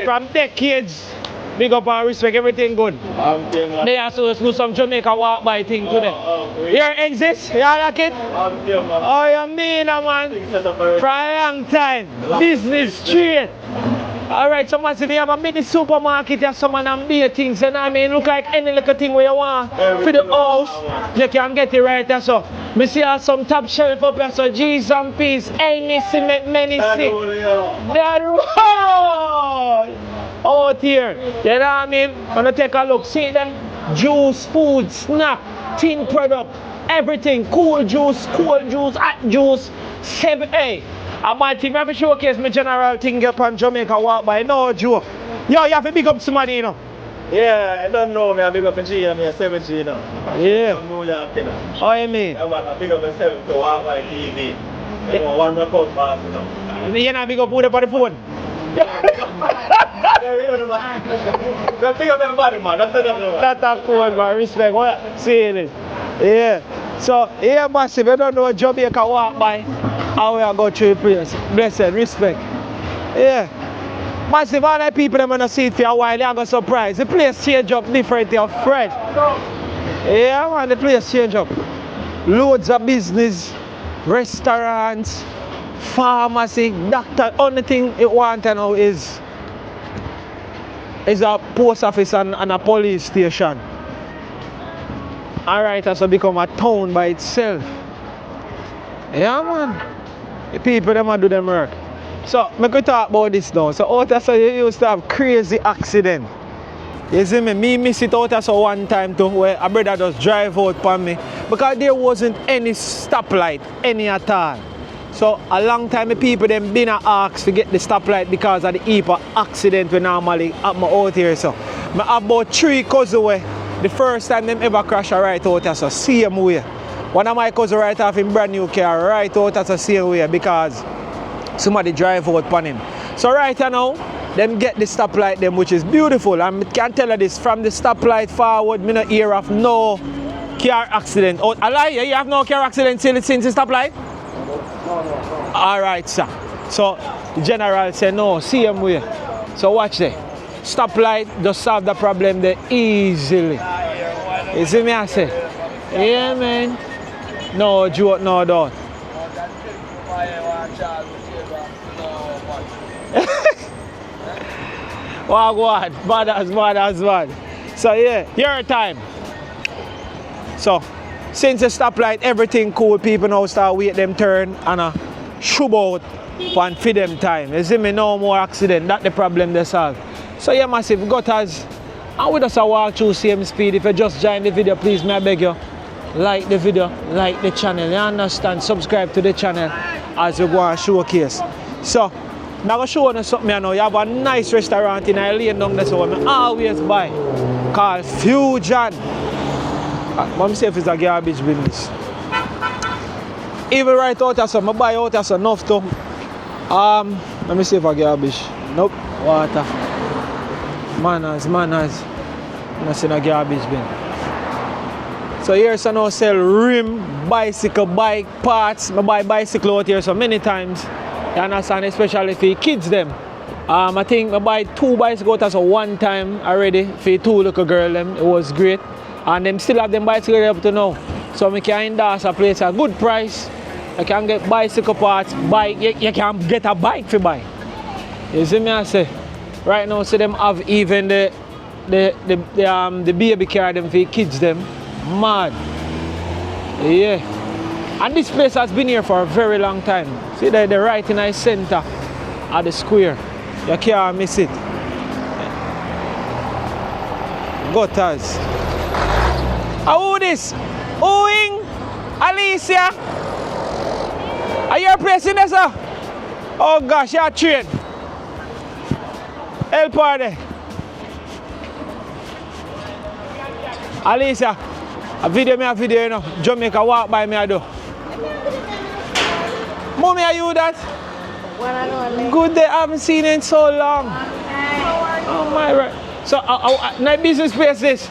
S1: from decades. Big up and respect, everything good. They also do some Jamaica walk by thing today. Here exist? You like it? Oh, you mean, man? For a long time. Business straight. Alright, so massive, you have a mini supermarket and some of them beer things, you know what I mean? Look like any little thing where you want for the house, you can get it right there, so. Me see some top shelf up here, so G's and peace, any cement, many sick. That road! Out here, you know what I mean? Wanna take a look, see them juice, food, snack, tin product, everything, cool juice, hot juice, 7A. I might think I have to showcase my general thing up on Jamaica walk by, no joke. Yo, you have to big up somebody, you know.
S5: Yeah, I don't know me, I big up in G, I'm 70, you know.
S1: Yeah.
S5: How
S1: you mean?
S5: I big up in 70 to walk by TV. You know, one record pass, you know.
S1: You're not big up put up on the phone?
S5: Don't big up everybody, man. That's
S1: a cool, man. Respect. What? See this. Yeah. So, yeah, massive. I don't know Jamaica walk by. How we are go through the place. Blessed, respect. Yeah. Massive, all the people them gonna see it for a while, they are gonna surprise. The place change up different, you're fresh. Yeah, man, the place change up. Loads of business, restaurants, pharmacy, doctor. Only thing it want now is a post office and a police station. Alright, that's become a town by itself. Yeah, man. The people them a do them work. So, me could talk about this now. So, out there, so you used to have crazy accident. You see me miss it out there so one time too, where a brother just drive out upon me because there wasn't any stoplight, any at all. So, a long time the people them been asked to get the stoplight because of the heap of accident we normally happen out here. So, I have about 3 cousins where the first time them ever crash a right out there, so same way. One of my cousins right off in brand new car, right out there, so same way because somebody drive out upon him. So right now, them get the stoplight them, which is beautiful. And I can tell you this, from the stoplight forward, me not hear of no car accident. Oh, a lie, you have no car accident since the stoplight? No. Alright, sir. So the general said no, same way. So watch there. Stoplight just solve the problem there easily. You see me I say? Yeah, man. No joke, no doubt. Wow, God, bad. So yeah, your time. So since the stoplight, everything cool, people now start wait them turn and shove out and feed them time. You see me, no more accident, that's the problem they solve. So yeah, massive gutters. And we just walk through same speed. If you just join the video, please may I beg you, like the video, like the channel, you understand, subscribe to the channel as we go and showcase. So I'm going to show you something now. You have a nice restaurant in a lane down there, so I always buy, called Fusion. Mom say if it's a garbage business. Even right out there, so I buy out there so enough to let me see if I garbage. Nope, water. Manners. I'm not seeing a garbage bin. So here so now sell rim, bicycle, bike parts. I buy bicycle out here so many times. You understand, especially for kids them. I think I buy 2 bicycles so one time already for 2 little girl them. It was great. And them still have them bicycles up to now. So I can endorse a place at a good price. I can get bicycle parts, bike, you can get a bike for buy. You see me I say? Right now see them have even the baby car them for kids them. Mad. Yeah. And this place has been here for a very long time. See they're right in the center of the square. You can't miss it. Gutters. Who this? Whoing? Alicia? Are you pressing this, sir? Oh gosh, you're trained. Help her there. Alicia, a video, you know. Jamaica walk by me, I do. Mommy, are you that? Good day, I haven't seen it in so long. Oh my right. So, my business place this.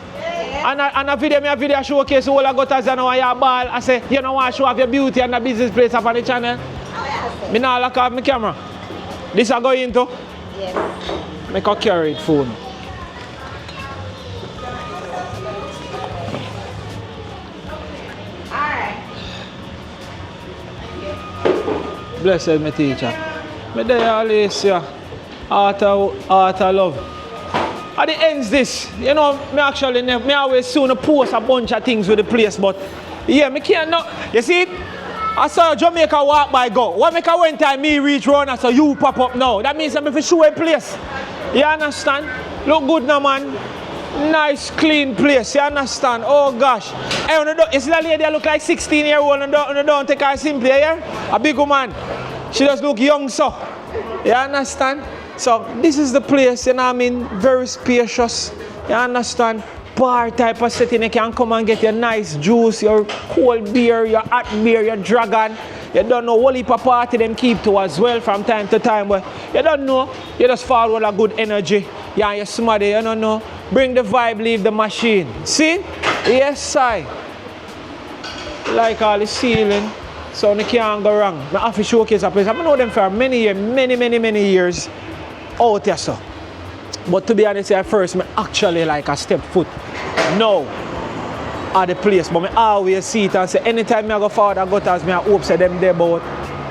S1: And a video showcase all I got as you know your ball. I say, you know what, show off your beauty and the business place up on the channel. Me now lock off my camera. This I go into? Yes. Make a carry it phone. Blessed my teacher. Me there always art of love. At the ends this, you know, me always soon post a bunch of things with the place, but yeah, me can't know. You see it? I saw Jamaica walk by go. What make a one time me reach round and so you pop up now? That means I'm for show a place. You understand? Look good now, man. Nice, clean place. You understand? Oh gosh. Hey, you see that lady look like 16-year-old and don't take her simply, yeah? A big woman. She just look young, so. You understand? So this is the place, you know what I mean? Very spacious. You understand? Bar type of setting. You can come and get your nice juice, your cold beer, your hot beer, your dragon. You don't know what heap of party them keep to as well from time to time. But you don't know. You just follow a good energy. Yeah, you're somebody, you don't know. Bring the vibe, leave the machine. See? Yes, I. like all the ceiling, so they can't go wrong. I have to showcase a place. I know them for many years, many years out there, so. But to be honest, at first, I actually like a step foot now at the place. But I always see it and say, anytime I go forward, I go to I hope say them there about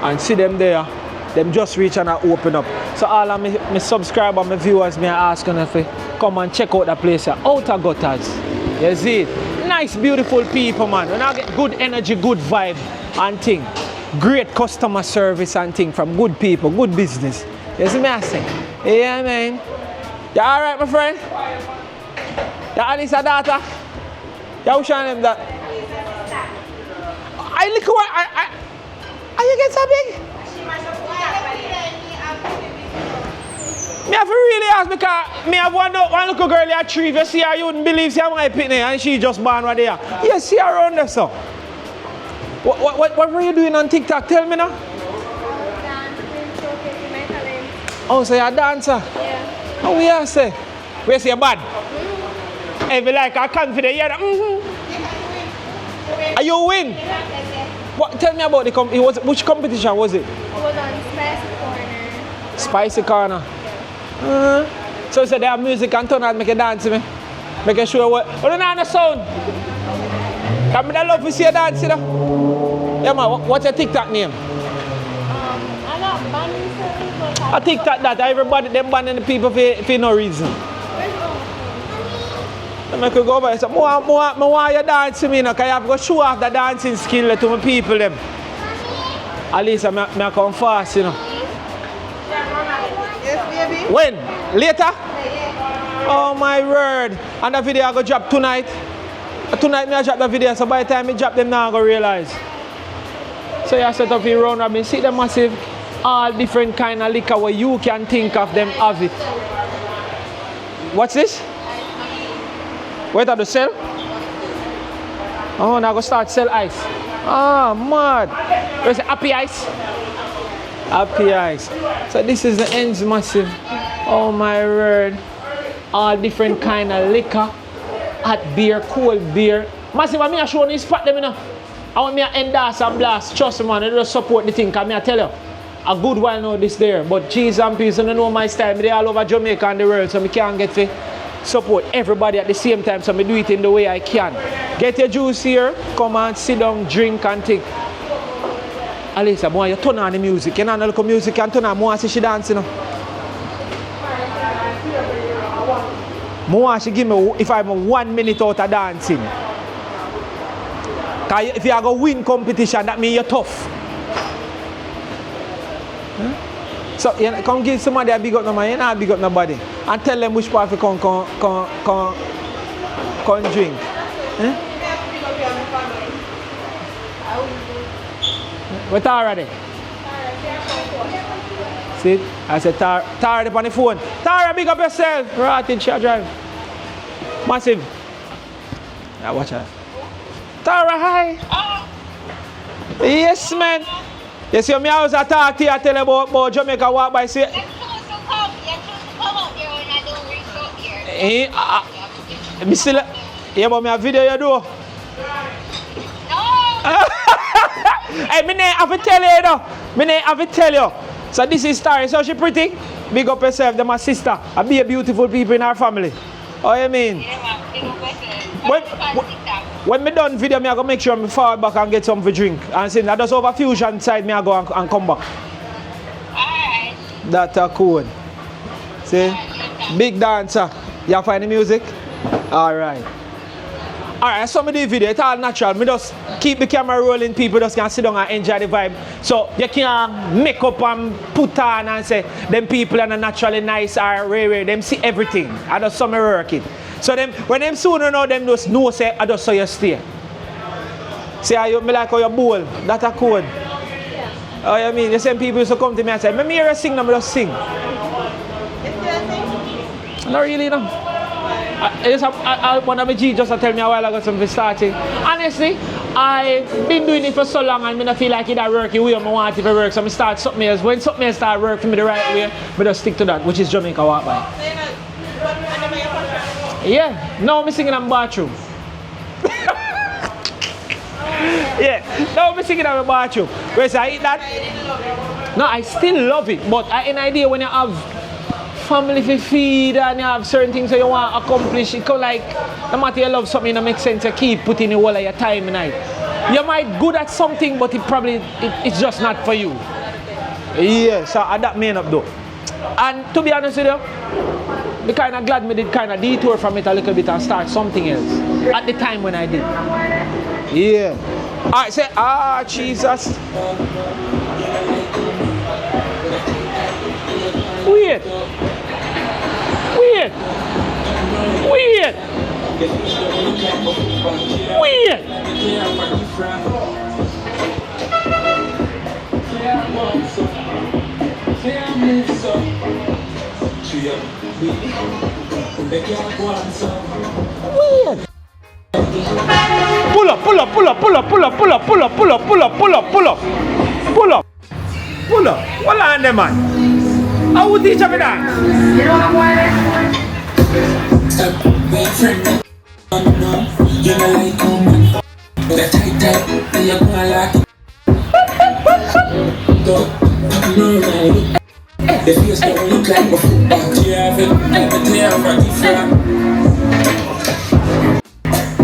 S1: and see them there, them just reach and I open up. So all of my subscribers, my viewers, me asking if they come and check out the place here. Outer Gutters. You see it? Nice, beautiful people, man. When I get good energy, good vibe and thing. Great customer service and thing from good people, good business. You see me I say? Yeah, man. You alright, my friend? You Anissa daughter? You who's showing them that? I look what are you get so big? Me have to really ask because me have one little girl at 3. If you see her, you wouldn't believe she have my picnic and she just born right there. You see her around there, so. What were you doing on TikTok? Tell me now. Oh, so you're a dancer?
S9: Yeah.
S1: Oh, we are say. We say bad. If you like, I confident. Yeah. Are you win? What? Tell me about the which competition was it?
S9: It was on Spicy Corner.
S1: Spicy Corner. So they have music and turn out make a dance me. Make sure what don't know the sound. Come me love to see you dance, you know. Yeah man, what's your TikTok name?
S9: I'm not banning service, but
S1: I TikTok that everybody them banning the people for no reason. I make you go by and say, I want you dance to me, you know, because you have to go show off the dancing skill to my people them. At least I come fast, you know.
S6: Yes, baby.
S1: When? Later? Oh my word. And the video I go drop tonight. Tonight I drop the video, so by the time I drop them now I go realize. So you set up your round robin, see the massive, all different kind of liquor where you can think of them have it. What's this? Wait at the sell? Oh, now I go start sell ice. Ah, mad. Where's the happy ice? Happy ice. So this is the ends massive. Oh my word. All different kind of liquor. Hot beer, cold beer. Massive, I mean I show you spot them, you know. I want me to endorse and blast. Trust me, man, I just support the thing. Because I tell you, a good while now this there. But cheese and peas, you know my style. They all over Jamaica and the world, so I can't get to support everybody at the same time. So I do it in the way I can. Get your juice here, come and sit down, drink and think. Alisa, boy, you turn on the music. You know, look at music and turn on. More see she dancing. More she give me if I'm 1 minute out of dancing. Cause if you are going to win competition, that means you're tough. Huh? So you know, come give somebody a big up no man, you not big up nobody. And tell them which part to come drink. Huh? What Tara there? See? I said Tara up on the phone. Tara, big up yourself. Right in she drive. Massive. Yeah, watch her. Tara, hi. Yes, man. You see me I was talk to you, I tell you about Jamaica walk by say. Me still yeah, but me a video you do. No. Hey, me have to tell you though. Me have to tell you. So this is Tara. So she pretty. Big up yourself, them my sister. I be a beautiful people in our family. Oh, you mean? When me done video, me I go make sure me forward back and get something to drink. And since I just over fusion side, me I go and come back.
S9: alright.
S1: That's cool. See? Big dancer. You find the music? Alright. Alright, so me do the video, it's all natural. Me just keep the camera rolling, people just can sit down and enjoy the vibe. So you can make up and put on and say, them people are naturally nice or rare, them see everything. I just saw me working. So them, when them sooner know, them just know say, I just saw you stay. See how you me like how you bowl, that's a code. Yeah. Oh, you mean, the same people used to come to me and say, me hear you sing, I just sing. Not really, no. One of my G just tell me a while ago something starting. Honestly, I've been doing it for so long and I don't feel like it work the way I want it to work. So I start something else. When something else start working for me the right way, I just stick to that, which is Jamaica walk by. Yeah, now I'm singing in the bathroom. Yeah. Now I'm singing in my bathroom. Whereas I eat that. No, I still love it. But I have an idea when you have family to feed and you have certain things that you want to accomplish. It like, no matter you love something, it makes sense to keep putting the whole of your time in it. You might good at something, but it's just not for you. Yeah, so that may up though. And to be honest with you, I'm kind of glad me did kind of detour from it a little bit and start something else at the time when I did. Yeah. Alright, say, Jesus. Weird. Weird. Weird. Weird. Weird. Pull up, pull up, pull up, pull up, pull up, pull up, pull up, pull up, pull up, pull up, pull up, pull up, pull up. What on them, man? How would teach me that? You know what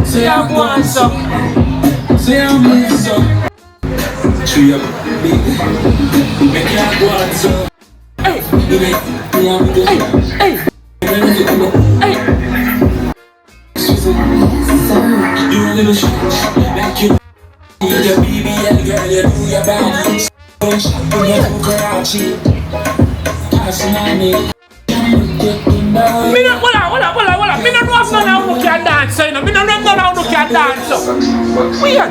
S1: Say I want some. Say I want some. Tree up, baby. Make you want some. Hey, hey, hey, hey. You a little shit like you. Your baby and girl, you do your body. Don't shop when you go Karachi. Passing on me. Me not, hold on. Me not know if none of you can dance, you know. Me not know none of you can dance. Weird.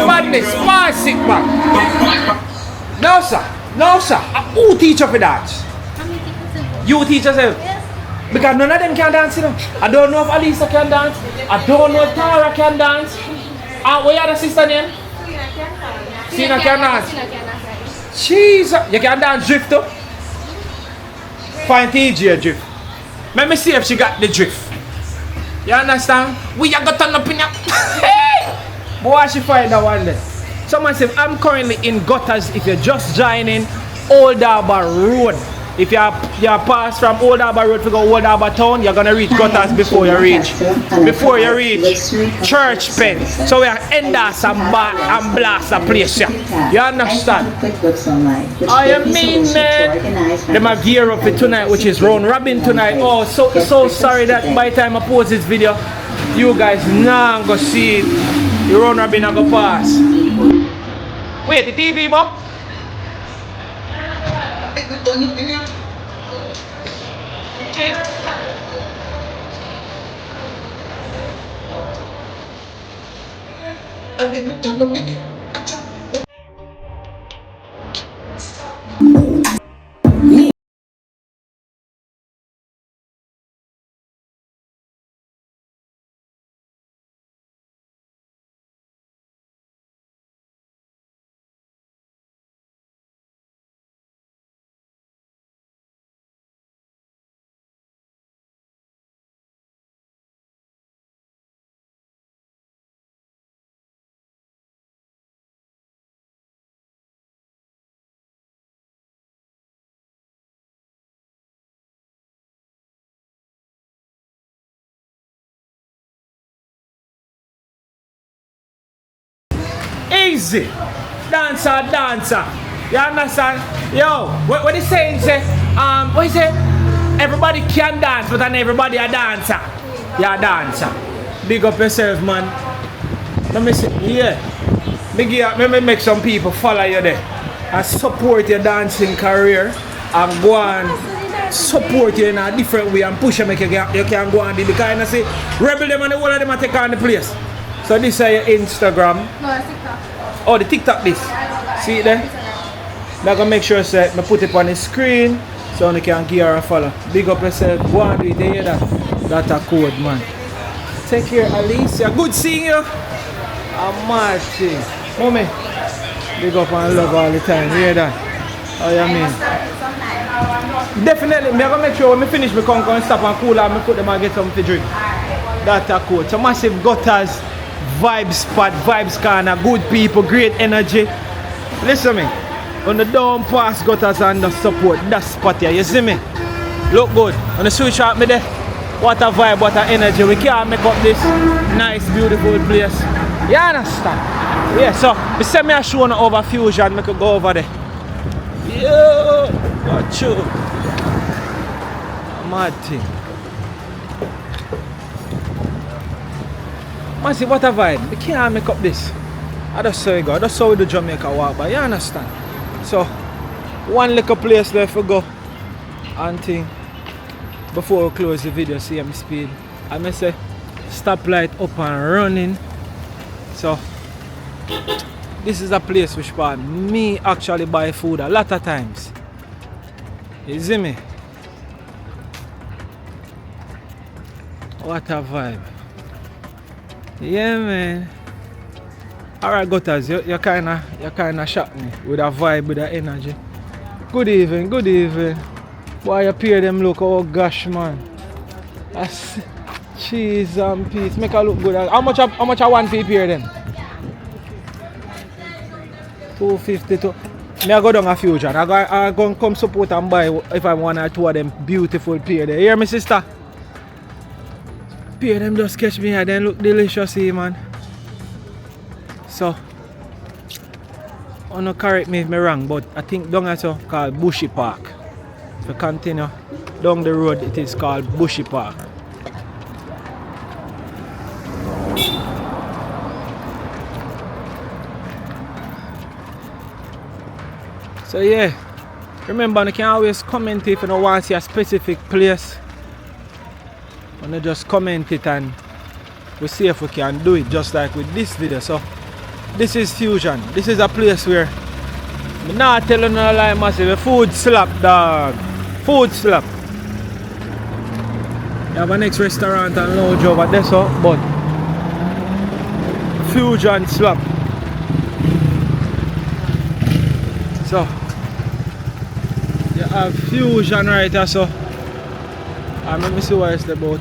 S1: Badness, pass it back. No sir, who teach you for dance? You teach yourself? Because none of them can dance, you know. I don't know if Alisa can dance. I don't know if Tara can dance. And what your sister name? Sina can dance. Jesus, you can dance drift too? Find TJ drift. Let me see if she got the drift. You understand? We are got turn up in your... Hey! Boy, she find that one there. Someone said, I'm currently in Gutters. If you're just joining Old Harbour Road. If you pass from Old Harbour Road to go Old Harbour Town, you're gonna reach Gutters before you reach Church Pen. So we are end us and blast the place. You understand? I mean, them are gear up for tonight, which is round robin tonight. Oh, so sorry that by the time I post this video, you guys now go see it. The round robin are go pass. Wait, the TV, Bob? Easy. Dancer. You understand? Yo, what is saying say? What is it? Everybody can dance, but not everybody a dancer. You're a dancer. Big up yourself, man. Let me see. Yeah. Let me make some people follow you there and support your dancing career and go and support you in a different way and push you make you can go and do the kind of say rebel them and the whole of them and take on the place. So this is your Instagram.
S9: No, it's TikTok.
S1: Oh, the TikTok this. See it there? I'm gonna make sure I put it on the screen so you can give her a follow. Big up yourself. Go and do it. You hear that? That's a code, man. Take care, Alicia. Good seeing you. I'm Martin. Mommy, big up and love all the time. You hear that? How you mean? Definitely, I'm gonna make sure when I finish, I come and stop and cool and I put them and get something to drink. That's a cool. So massive gutters, vibe spot, vibes corner, good people, great energy. Listen to me. On the down pass gutters and the support, that spot here, you see me? Look good. On the switch out me there. What a vibe, what a energy. We can't make up this nice, beautiful place. You understand? Yeah, so we send me a show on over Fusion, we could go over there. Yeah, what you? Mad thing. Man, see what a vibe. We can't make up this. I just saw you go. I just saw we do Jamaica walk, but you understand? So, one little place left to go and thing. Before we close the video, see my speed. I may say stoplight up and running. So this is a place which part me actually buy food a lot of times. You see me? What a vibe. Yeah, man. Alright, Gutters, you kinda shocked me with a vibe, with the energy. Good evening, good evening. Why you pair them look, oh gosh, man. That's cheese and peas. Make her look good. How much I want for pair them? 252. Me I go down a Fusion. I go come support and buy if I want 1 or 2 of them beautiful pair there. Hear me, sister? Pair them just catch me here, then look delicious here, man. So, I don't correct me if I'm wrong, but I think down here so called Bushy Park. If you continue down the road, it is called Bushy Park. So yeah, remember you can always comment if you don't want to see a specific place. You just comment it and we see if we can do it just like with this video. So this is Fusion. This is a place where I'm not telling no lie, massive. The food slap, dog. Food slap. You have a next restaurant and lounge over there, so, but Fusion slap. So you have Fusion right here, so let me see what it's about.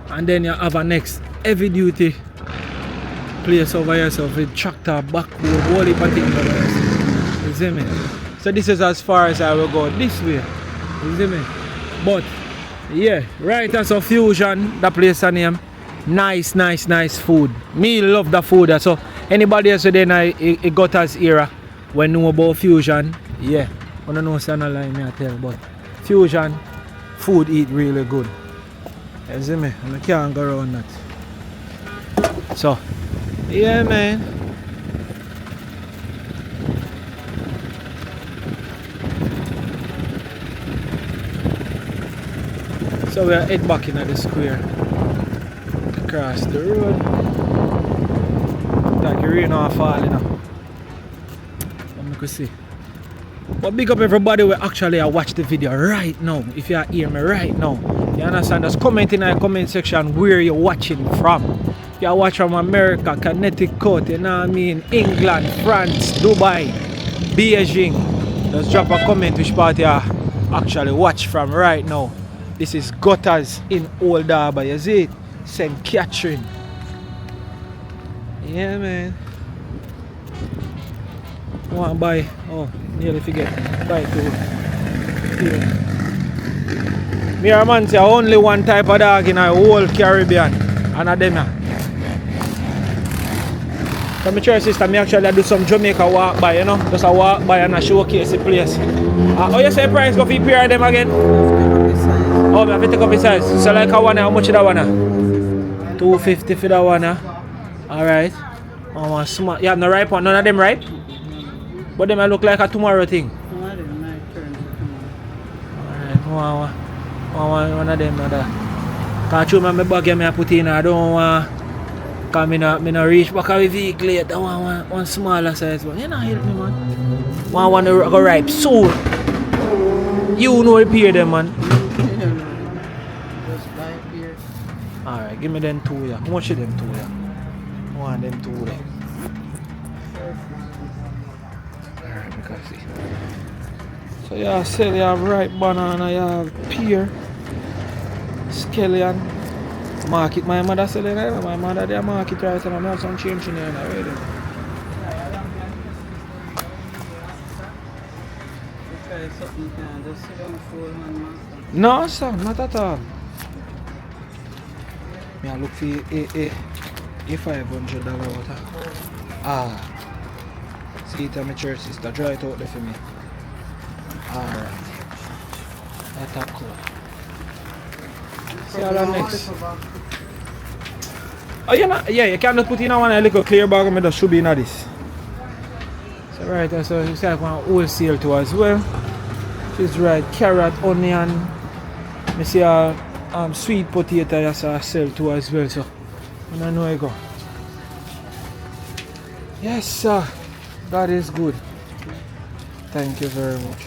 S1: And then you have a next heavy duty place over here, so with tractor, backwood, whole heap of things over here. You see me? So this is as far as I will go this way. You see me? But yeah, right as a Fusion, the place a name. Nice food. Me love the food. So anybody else within a Gutters era when know about Fusion, yeah. I don't know say no lie me I tell, but Fusion food eat really good. You see me? And I can't go around that. So yeah, man. So we'll head back in the square. Across the road. Like the rain or falling now. Let me see. But big up everybody who actually watch the video right now. If you hear me right now. You understand? Just comment in the comment section where you're watching from. If you watch from America, Connecticut, you know what I mean, England, France, Dubai, Beijing, just drop a comment which part you actually watch from right now. This is Gutters in Old Harbour, you see it? St. Catherine. Yeah, man. I want to buy, oh, nearly forget, buy two. Me and man say only one type of dog in the whole Caribbean, and of them here. So my church sister, me actually do some Jamaica walk by, you know, just a walk by and a showcase the place. Oh, you say price go for pair of them again? Oh, I have to take up his size. So like a one, how much is that one? 250 for that one. Alright. Oh, smart. You have no ripe one, none of them ripe? But them look like a tomorrow thing. Alright, one of them. Can't you remember my bag I put in? I don't want. Because I don't reach back with the vehicle yet. I want one smaller size one. You know, help me, man. One to go ripe soon. You know the pair them, man. Alright, give me them two, yeah. How much is them two, yeah? One them two there. Alright, because see. So you have cell, you have ripe banana, you have pear, scallion. Market my mother selling it. My mother they market right now. I have some change in here already. No, sir, not at all. Me I look for a $500 water. Ah, see it on my church sister. Dry it out there for me. Alright. That's a cool. See how that next. Oh, yeah, you can just put in one little clear bag and just should be in this. So right, so you see like one wholesale too as well. She's right, carrot, onion. I see a sweet potato I sell too as well, so I don't know where I go. Yes sir, that is good. Thank you very much.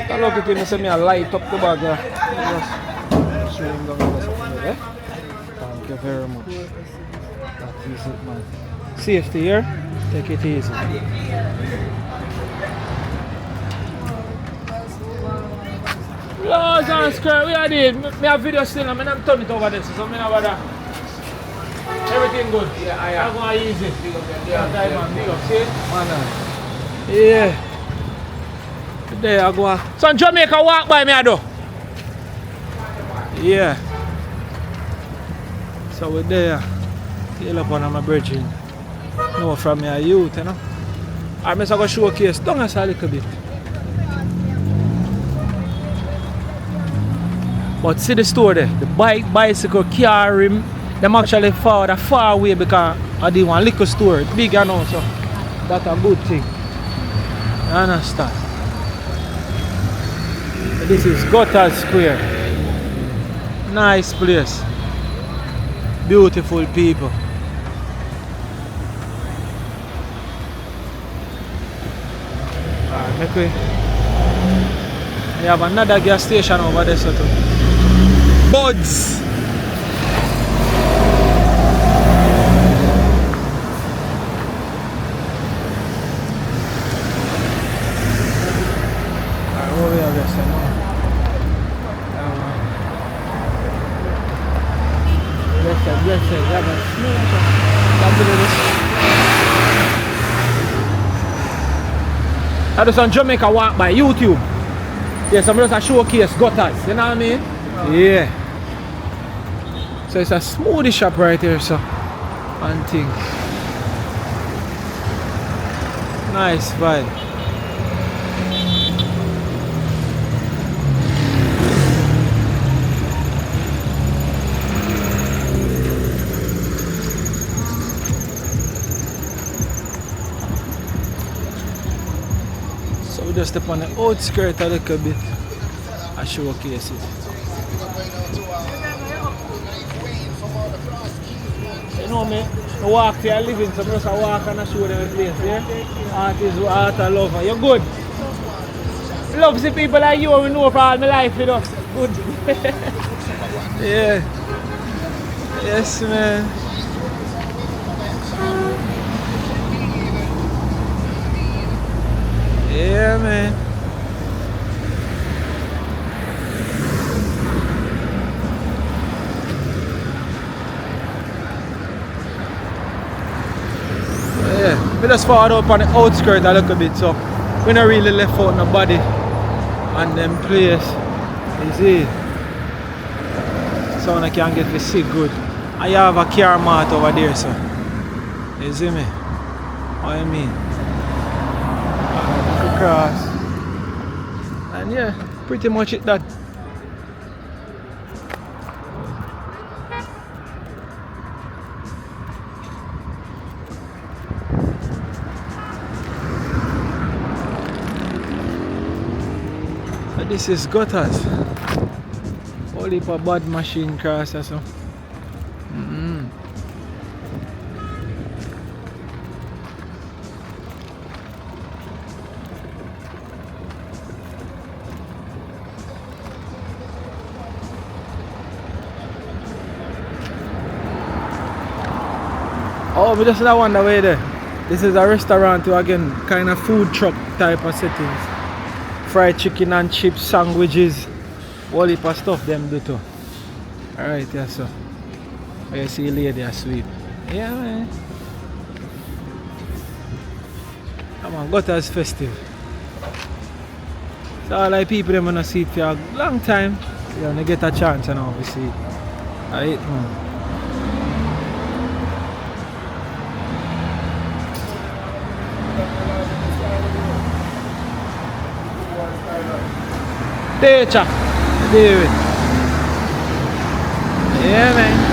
S1: I love it when you say me a light up the bag. Just showing down the something there. Thank you very much. That is it, man. Safety here, take it easy. Laws and square, we are doing. Me have video still, and I'm turning it over this, so I'm not everything good. Yeah, I'm going easy. Yeah, big up, see? Man, yeah. Today I go. Some Jamaica walk by me, I do. Yeah. So we're there. Tail up on my bridging. No, from my youth, you know. I'm going to showcase. Don't us a little bit. But see the store there. The bike, bicycle, car rim. Them actually far away because I did one liquor store. It's big, you know, so that's a good thing. You understand? This is Gutter Square. Nice place. Beautiful people. Alright, make way. We have another gas station over there, so too. Buds! Alright, what we have this now? Blessed, yeah, I just on Jamaica walk by YouTube. Yes, I'm just a showcase gutters, you know what I mean? Yeah. So it's a smoothie shop right here, so and things. Nice vibe. Just step on the outskirts a little bit and showcase it. You know me, I walk for a living, so I just walk and I show them the place, yeah? Art is art I love. You're good. Love the people like you we know for all my life, you know. Good. Yeah. Yes, man. Yeah, man. Yeah, we just forward up on the outskirts a little bit, so we not really left out nobody on them place. You see? So I can get to see good. I have a car mart over there, so you see me? What I mean? Across. And yeah, pretty much it that. So this is gutters. Only for bad machine cross or so. Oh, we just that one the way there. This is a restaurant too, again, kind of food truck type of settings. Fried chicken and chips, sandwiches, all heap of stuff them do too. Alright, yeah, so. You see lady a sweep. Yeah, man. Come on, Gutters festive. So all like people them wanna see it for a long time. You wanna get a chance and now we see it. Alright, man. Teacher, David. Yeah, man.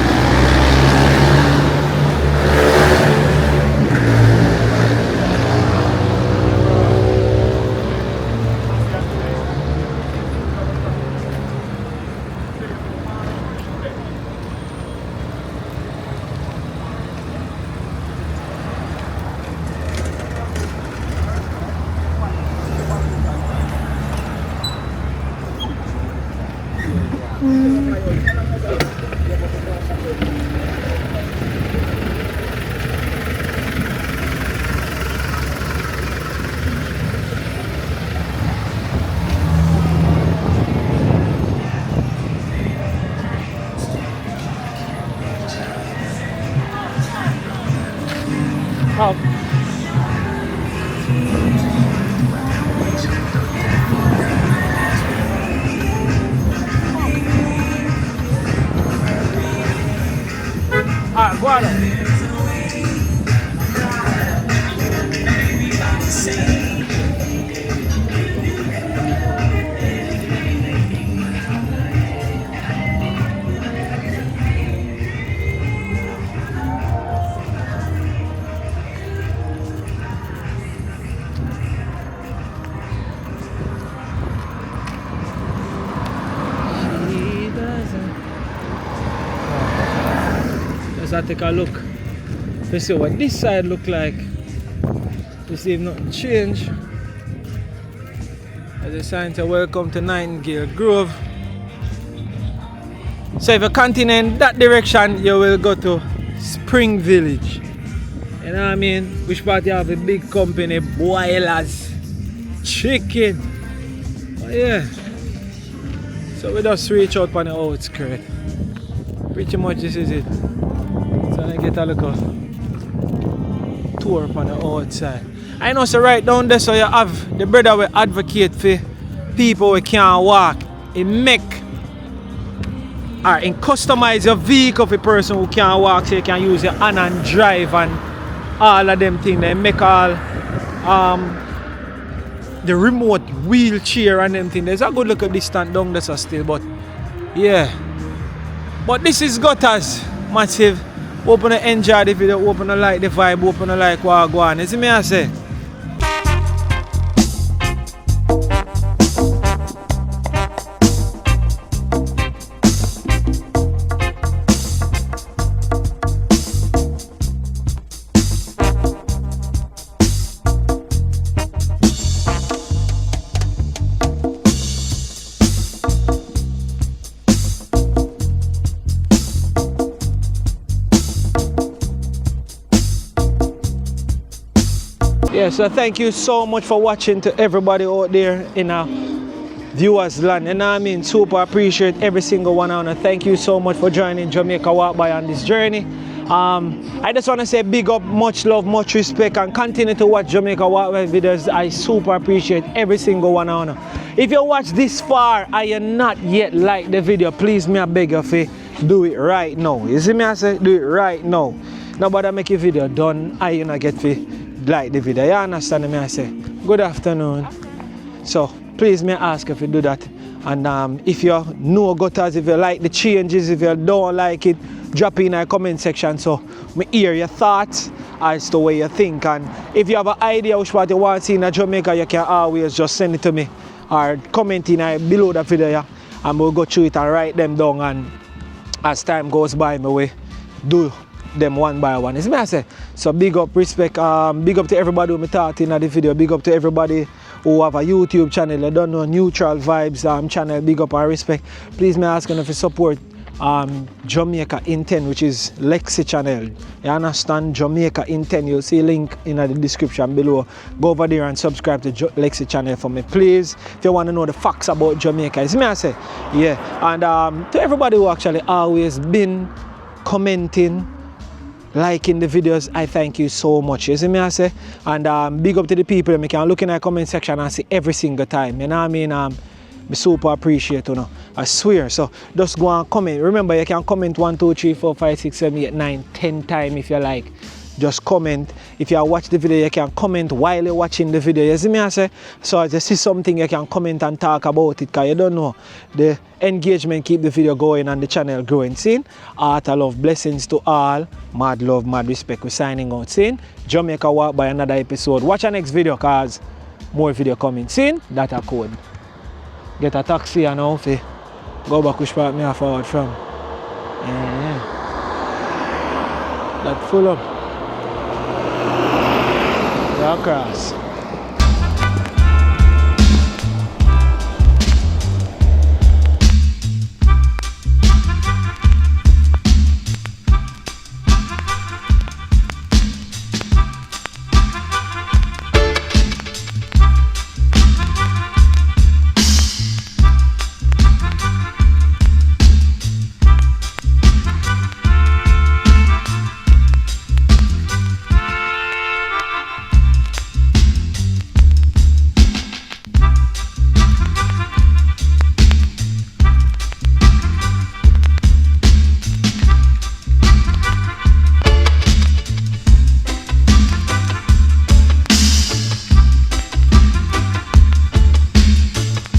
S1: Oh. Alright, go on. Let's take a look to see what this side look like, to see if nothing change. As a sign to welcome to Nightingale Grove. So if you continue in that direction, you will go to Spring Village. You know what I mean? Which part you have a big company, boilers, chicken. Oh yeah. So we just reach out on the outskirts. Pretty much this is it. So I get a little tour on the outside. I know, so right down there, so you have the brother will advocate for people who can't walk. It make or in customize your vehicle for a person who can't walk, so you can use your hand and drive and all of them things. They make all the remote wheelchair and them things. There's a good look at this stand down there so still, but yeah. But this is Gutters, massive. Open to enjoy the video, open to like the vibe, open to like what go on. You see me I say? Yeah, so thank you so much for watching to everybody out there in our viewers land. And I mean, super appreciate every single one of you. Thank you so much for joining Jamaica Walk By on this journey. I just want to say big up, much love, much respect, and continue to watch Jamaica Walk By videos. I super appreciate every single one of you. If you watch this far and you not yet like the video, please me I beg you to do it right now. You see me I say do it right now. Nobody make your video done, I you not get to like the video. You understand me I say? Good afternoon. So please may I ask if you do that. And if you know Gutters, if you like the changes, if you don't like it, drop in the comment section so me hear your thoughts as to what you think. And if you have an idea which part you want to see in Jamaica, you can always just send it to me or comment in below the video, yeah? And we'll go through it and write them down, and as time goes by me we do them one by one. Is me I say? So big up, respect, big up to everybody who me taught in the video, big up to everybody who have a YouTube channel, I don't know, Neutral Vibes channel, big up and respect. Please me ask you to support Jamaica in 10, which is Lexi channel. You understand? Jamaica in 10. You'll see a link in the description below. Go over there and subscribe to Lexi channel for me, please. If you want to know the facts about Jamaica, it's me I say. Yeah. And to everybody who actually always been commenting, liking the videos, I thank you so much. You see me I say? And big up to the people that can look in the comment section and see every single time. You know what I mean? I super appreciate, you know. I swear. So just go and comment. Remember, you can comment 1, 2, 3, 4, 5, 6, 7, 8, 9, 10 times if you like. Just comment. If you watch the video, you can comment while you're watching the video. You see me I say? So if you see something, you can comment and talk about it, because you don't know. The engagement keep the video going and the channel growing. See? Heart of love, blessings to all. Mad love, mad respect. We're signing out. See? Jamaica Walk by another episode. Watch our next video, cause more video coming. See? That a code. Get a taxi and now fi go back which part me a forward from. Yeah. That full up. Yeah, cross.